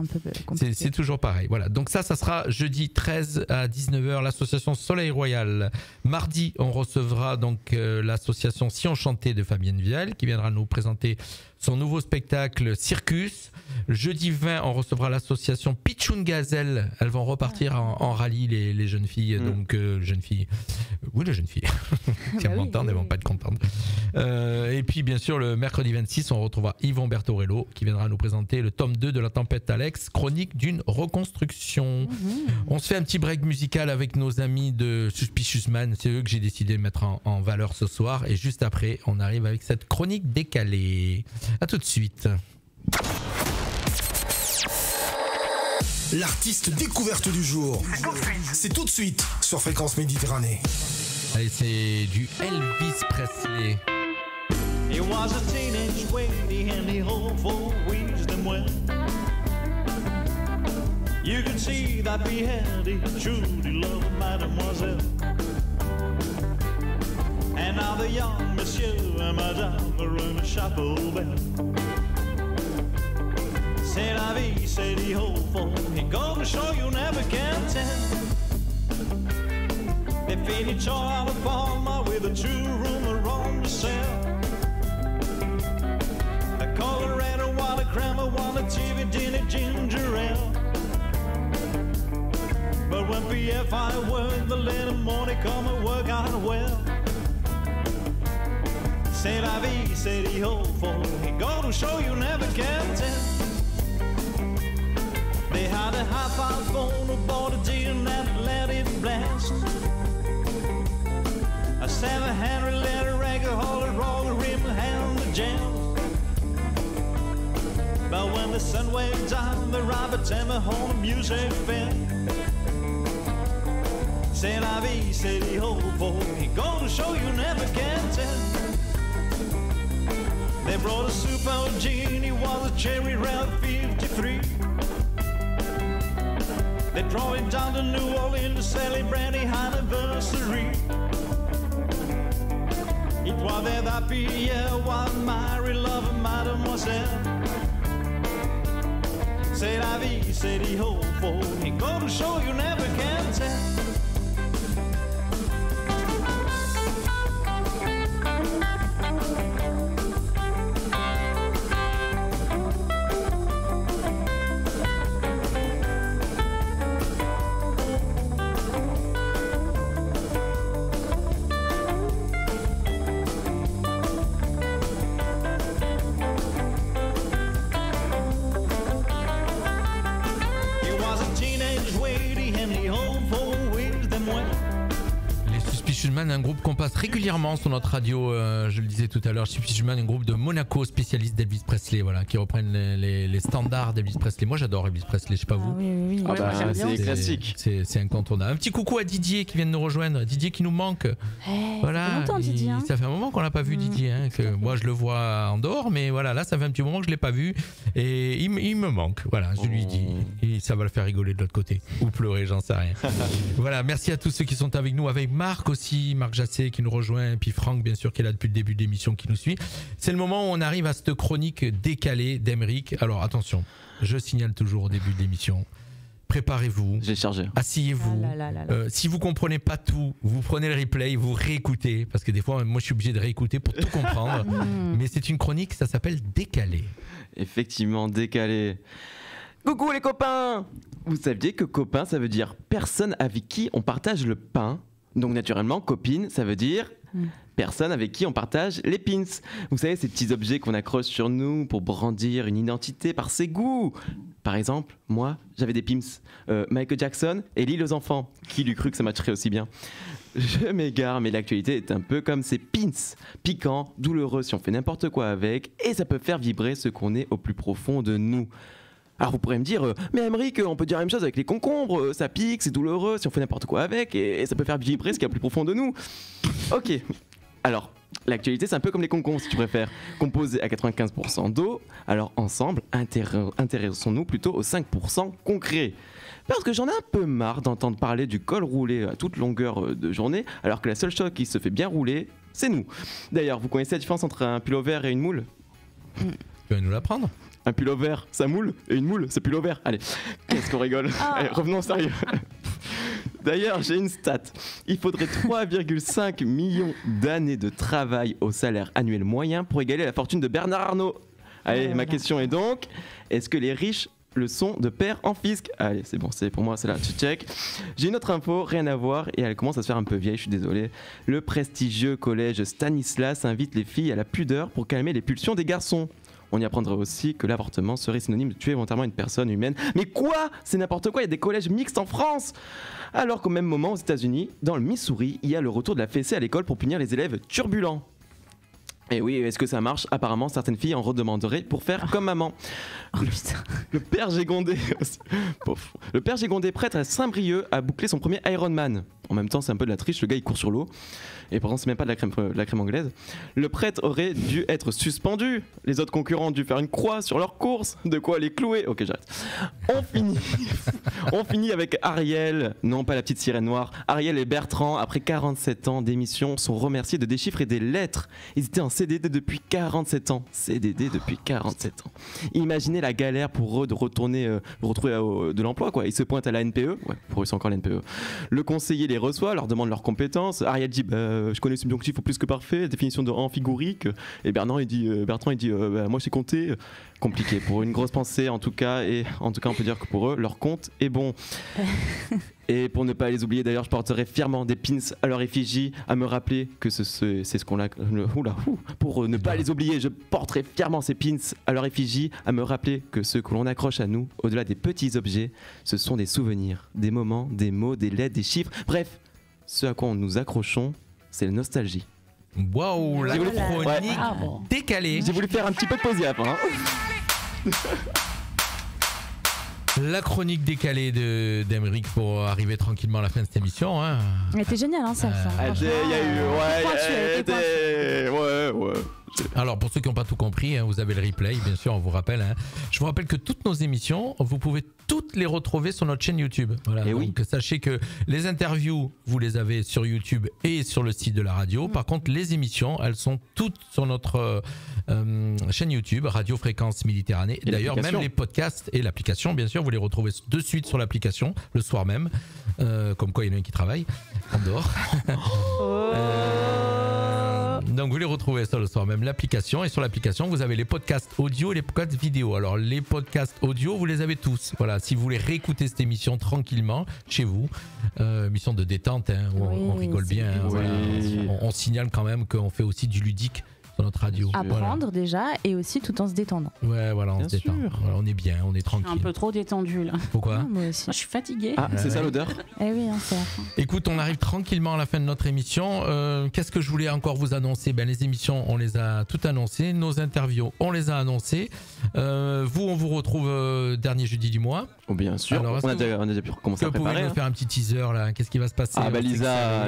c'est toujours pareil. Voilà, donc ça sera jeudi 13 à 19h, l'association Soleil Royal. Mardi, on recevra donc l'association Si on chantait de Fabienne Vial qui viendra nous présenter son nouveau spectacle Circus. Jeudi 20, on recevra l'association Pichoun Gazelle. Elles vont repartir en rallye, les jeunes filles. Donc, jeunes filles. Oui, les jeunes filles. Qui m'entendent, elles vont pas être contentes. Et puis, bien sûr, le mercredi 26, on retrouvera Yvon Bertorello qui viendra nous présenter le tome 2 de La Tempête Alex, chronique d'une reconstruction. On se fait un petit break musical avec nos amis de Suspicious Man. C'est eux que j'ai décidé de mettre en valeur ce soir. Et juste après, on arrive avec cette chronique décalée. À tout de suite. L'artiste découverte du jour. C'est tout de suite sur Fréquence Méditerranée. Allez, c'est du Elvis Presley. He was a teenage lady and he hoped for wisdom well. You could see that he had it, truly loved mademoiselle. And now the young monsieur and madame are in a chapel bell. C'est la vie, c'est the whole for. He goes to show you never can tell. They feed each other Palma with a 2-room around the cell. A Colorado, while a crema, while a TV dinner, ginger ale. But when PFI work, the little money come and work out well. C'est la vie, c'est the whole for. He go to show you never can tell. They had a high-five phone aboard a deal and let it blast. A 700-letter record holder, roll, rim, hand the jam. But when the sun went down, the rabbit and the home music fell. C'est la vie, c'est the whole folk. He go to show you never can tell. They brought a super genie, was a cherry red 53. They drove him down to New Orleans to celebrate the anniversary. It was that happy year while married love mademoiselle. C'est la vie, c'est the whole folk. He go to show you never can tell. Un groupe qu'on passe régulièrement sur notre radio, je le disais tout à l'heure, un groupe de Monaco spécialiste d'Elvis Presley, voilà, qui reprennent les standards d'Elvis Presley. Moi j'adore Elvis Presley, je sais pas vous. Oui. Ah bah, c'est classique. C'est incontournable. Un petit coucou à Didier qui vient de nous rejoindre, Didier qui nous manque. Voilà, ça fait longtemps, Didier, hein. Ça fait un moment qu'on l'a pas vu Didier, hein, que moi je le vois en dehors, mais voilà, là ça fait un petit moment que je l'ai pas vu et il me manque. Voilà, je lui dis et ça va le faire rigoler de l'autre côté ou pleurer, j'en sais rien. Voilà, merci à tous ceux qui sont avec nous, avec Marc aussi, Marc Jassé qui nous rejoint, et puis Franck bien sûr qui est là depuis le début de l'émission qui nous suit. C'est le moment où on arrive à cette chronique décalée d'Aymeric. Alors attention, je signale toujours au début de l'émission, préparez-vous, j'ai chargé, asseyez-vous, si vous comprenez pas tout, vous prenez le replay, vous réécoutez, parce que des fois moi je suis obligé de réécouter pour tout comprendre. Mais c'est une chronique, ça s'appelle Décalé. Effectivement, Décalé. Coucou les copains. Vous saviez que copain ça veut dire personne avec qui on partage le pain. Donc naturellement, copine, ça veut dire personne avec qui on partage les pins. Vous savez, ces petits objets qu'on accroche sur nous pour brandir une identité par ses goûts. Par exemple, moi, j'avais des pins. Michael Jackson et L'île aux enfants. Qui l'eût cru que ça matcherait aussi bien? Je m'égare, mais l'actualité est un peu comme ces pins. Piquants, douloureux si on fait n'importe quoi avec, et ça peut faire vibrer ce qu'on est au plus profond de nous. Alors vous pourrez me dire, mais Aymeric, on peut dire la même chose avec les concombres, ça pique, c'est douloureux si on fait n'importe quoi avec, et ça peut faire vibrer ce qu'il y a plus profond de nous. Ok, alors l'actualité c'est un peu comme les concombres si tu préfères, composés à 95% d'eau, alors ensemble, intéressons-nous plutôt aux 5% concrets. Parce que j'en ai un peu marre d'entendre parler du col roulé à toute longueur de journée, alors que la seule chose qui se fait bien rouler, c'est nous. D'ailleurs, vous connaissez la différence entre un pullover et une moule? Tu vas nous l'apprendre? Un pullover, ça moule, et une moule, c'est pullover. Allez, qu'est-ce qu'on rigole. Allez, revenons au sérieux. D'ailleurs, j'ai une stat. Il faudrait 3,5 millions d'années de travail au salaire annuel moyen pour égaler la fortune de Bernard Arnault. Allez, ma question est donc, est-ce que les riches le sont de père en fisc? Allez, c'est bon, c'est pour moi, c'est là, tu check. J'ai une autre info, rien à voir, et elle commence à se faire un peu vieille, je suis désolé. Le prestigieux collège Stanislas invite les filles à la pudeur pour calmer les pulsions des garçons. On y apprendra aussi que l'avortement serait synonyme de tuer volontairement une personne humaine. Mais quoi? C'est n'importe quoi, il y a des collèges mixtes en France! Alors qu'au même moment, aux États-Unis, dans le Missouri, il y a le retour de la fessée à l'école pour punir les élèves turbulents. Et oui, est-ce que ça marche? Apparemment, certaines filles en redemanderaient pour faire comme maman. Le père Gégondé, le père Gégondé, prêtre à Saint-Brieuc, a bouclé son premier Ironman. En même temps, c'est un peu de la triche, le gars il court sur l'eau. Et pourtant, c'est même pas de la crème anglaise. Le prêtre aurait dû être suspendu. Les autres concurrents ont dû faire une croix sur leur course. De quoi les clouer. Ok, j'arrête. On finit avec Ariel, non pas la petite sirène noire. Ariel et Bertrand, après 47 ans d'émission, sont remerciés de déchiffrer des lettres. Ils étaient en CDD depuis 47 ans. CDD depuis 47 ans. Imaginez la galère pour eux de retrouver de l'emploi, quoi. Ils se pointent à la NPE. Ouais, pour eux, c'est encore la NPE. Le conseiller les reçoit, leur demande leurs compétences. Ariel dit je connais subjonctif au plus que parfait, définition de amphigorique. Et Bertrand il dit moi j'ai compté. Compliqué pour une grosse pensée en tout cas, et en tout cas on peut dire que pour eux leur compte est bon. Et pour ne pas les oublier d'ailleurs, je porterai fièrement des pins à leur effigie, à me rappeler que c'est ce qu'on a. Pour ne pas les oublier, je porterai fièrement ces pins à leur effigie, à me rappeler que ce que l'on accroche à nous, au-delà des petits objets, ce sont des souvenirs, des moments, des mots, des lettres, des chiffres, bref, ce à quoi nous accrochons, c'est la nostalgie. Waouh, la chronique décalée. J'ai voulu faire un petit peu de pause, hein. La chronique décalée d'Emeric pour arriver tranquillement à la fin de cette émission. Hein. Elle était géniale, hein, ça. Il y a eu. Ouais. Alors, pour ceux qui n'ont pas tout compris, hein, vous avez le replay, bien sûr, on vous rappelle. Hein. Je vous rappelle que toutes nos émissions, vous pouvez toutes les retrouver sur notre chaîne YouTube. Voilà, donc sachez que les interviews, vous les avez sur YouTube et sur le site de la radio. Par contre, les émissions, elles sont toutes sur notre chaîne YouTube, Radio Fréquence Méditerranée. D'ailleurs, même les podcasts et l'application, bien sûr, vous les retrouvez de suite sur l'application, le soir même. Comme quoi, il y en a un qui travaille en dehors. Donc vous les retrouvez ça le soir même, l'application, et sur l'application vous avez les podcasts audio et les podcasts vidéo. Alors les podcasts audio vous les avez tous, voilà, si vous voulez réécouter cette émission tranquillement chez vous, émission de détente, hein, où on rigole bien, hein, voilà. On signale quand même qu'on fait aussi du ludique sur notre radio. Apprendre déjà, et aussi tout en se détendant. Ouais, voilà, on se détend. Voilà, on est bien, on est tranquille. Un peu trop détendu là. Pourquoi? Moi aussi. Je suis fatiguée. Ah, c'est ça l'odeur? Eh oui, hein, c'est la fin. Écoute, on arrive tranquillement à la fin de notre émission. Qu'est-ce que je voulais encore vous annoncer? Les émissions, on les a toutes annoncées. Nos interviews, on les a annoncées. Vous, on vous retrouve dernier jeudi du mois. Oh, bien sûr. Alors, on a déjà pu commencer à préparer. Vous pouvez nous faire un petit teaser là? Qu'est-ce qui va se passer? Ah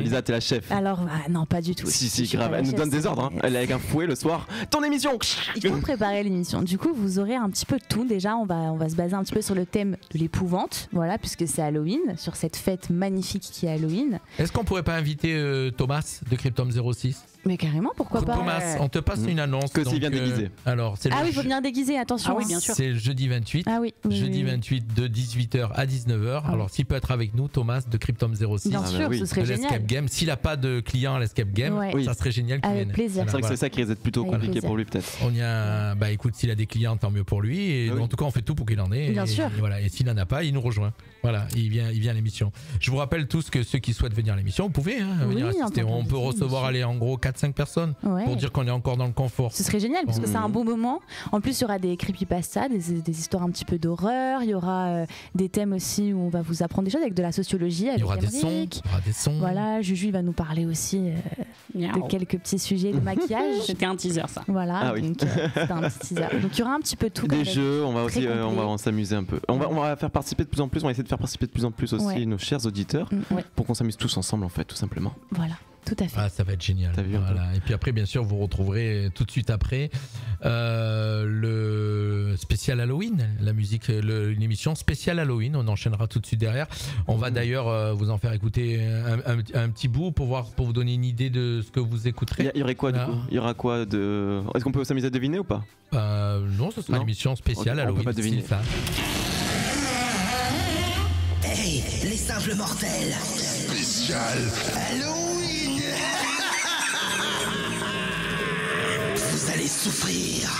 Lisa, t'es la chef. Alors, non, pas du tout. Si, grave. Elle nous donne des ordres. Hein. Elle est avec un fouet le soir. Ton émission. Il faut préparer l'émission. Du coup, vous aurez un petit peu de tout. Déjà, on va se baser un petit peu sur le thème de l'épouvante, voilà, puisque c'est Halloween, sur cette fête magnifique qui est Halloween. Est-ce qu'on pourrait pas inviter Thomas de Cryptom 06? Mais carrément, pourquoi pas? Thomas, on te passe une annonce. Que s'il vient déguisé. Alors, c'est il faut venir déguisé, attention. Ah oui, bien sûr. C'est le jeudi 28. Ah oui. Jeudi 28 de 18h à 19h. Alors, s'il peut être avec nous, Thomas de Cryptom 06. Bien sûr, ce serait génial. L'Escape Game. S'il n'a pas de client à l'Escape Game, ça serait génial qu'il vienne. Avec plaisir. C'est vrai que c'est ça qui risque d'être plutôt compliqué pour lui, peut-être. On y a, écoute, s'il a des clients, tant mieux pour lui. Et en tout cas, on fait tout pour qu'il en ait. Bien sûr. Et voilà. Et s'il n'en a pas, il nous rejoint. Voilà, il vient à l'émission. Je vous rappelle tous que ceux qui souhaitent venir à l'émission, vous pouvez venir assister. On peut recevoir en gros 4-5 personnes pour dire qu'on est encore dans le confort. Ce serait génial parce que c'est un bon moment. En plus, il y aura des creepypastas, des histoires un petit peu d'horreur. Il y aura des thèmes aussi où on va vous apprendre des choses avec de la sociologie. Il y aura des sons. Voilà, Juju il va nous parler aussi de quelques petits sujets de maquillage. C'était un teaser ça. Voilà, donc c'était un petit teaser. Donc il y aura un petit peu tout. Des jeux, on va aussi s'amuser un peu. On va faire participer de plus en plus, on va essayer de faire participer de plus en plus aussi nos chers auditeurs pour qu'on s'amuse tous ensemble en fait, tout simplement. Voilà. Tout à fait. Ah, ça va être génial. Voilà. Et puis après, bien sûr, vous retrouverez tout de suite après le spécial Halloween, la musique, une émission spéciale Halloween. On enchaînera tout de suite derrière. On va d'ailleurs vous en faire écouter un petit bout pour vous donner une idée de ce que vous écouterez. Il y aurait quoi du coup? Il y aura quoi de... Est-ce qu'on peut s'amuser à deviner ou pas? Non, ce sera une émission spéciale Halloween. On peut pas deviner. Hey, les simples mortels. Spécial Halloween. Vous allez souffrir.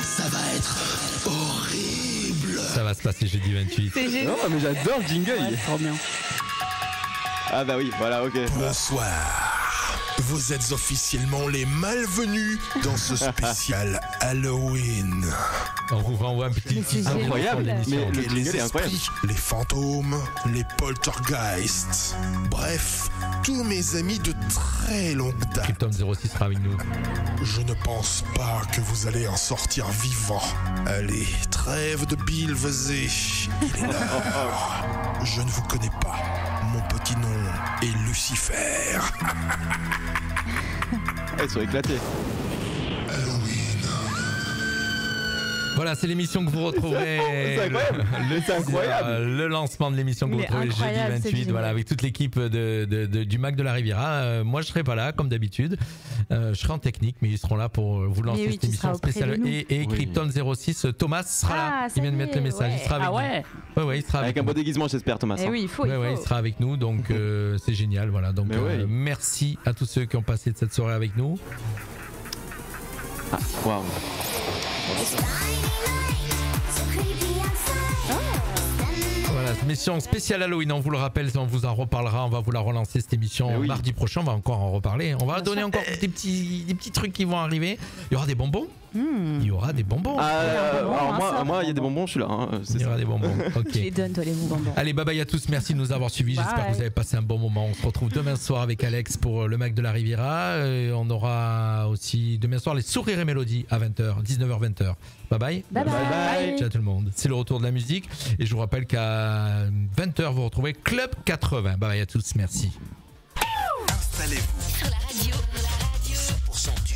Ça va être horrible. Ça va se passer jeudi 28. Non, mais j'adore le jingle. Ouais, trop bien. Ah bah oui, voilà, ok. Bonsoir. Vous êtes officiellement les malvenus dans ce spécial Halloween. On vous renvoie un petit incroyable. Mais le les est incroyable. esprits, les fantômes, les poltergeists. Bref, tous mes amis de très longue date. Cryptom 06 sera avec nous. Je ne pense pas que vous allez en sortir vivant. Allez, trêve de billevesées. Il est l'heure. Je ne vous connais pas. Mon petit nom est Lucifer. Ils sont éclatés. Voilà, c'est l'émission que vous retrouverez. C'est incroyable. Le lancement de l'émission que vous retrouverez jeudi 28. Voilà, avec toute l'équipe du Mac de la Riviera. Moi, je serai pas là, comme d'habitude. Je serai en technique, mais ils seront là pour vous lancer cette émission spéciale. Et Crypton 06, Thomas sera là. Il vient de mettre le message. Il sera avec nous. Ouais, il sera avec un beau déguisement, j'espère, Thomas. Oui, il faut. Il sera avec nous, donc c'est génial. Voilà, donc merci à tous ceux qui ont passé cette soirée avec nous. Waouh. Voilà, cette émission spéciale Halloween, on vous le rappelle, on vous en reparlera, on va vous la relancer cette émission mardi prochain, on va encore en reparler. On va donner encore des petits trucs qui vont arriver. Il y aura des bonbons. Il y aura des bonbons. Moi, il y a des bonbons, je suis là. Il y aura des bonbons. Ok. Tu les donnes, toi, les bonbons. Allez, bye bye à tous. Merci de nous avoir suivis. J'espère que vous avez passé un bon moment. On se retrouve demain soir avec Alex pour le Mac de la Riviera. On aura aussi demain soir les Sourires et Mélodies à 20h, 19h-20h. Bye bye. Bye bye. Ciao tout le monde. C'est le retour de la musique. Et je vous rappelle qu'à 20h, vous retrouvez Club 80. Bye bye à tous. Merci. Installez-vous Sur la radio. 100%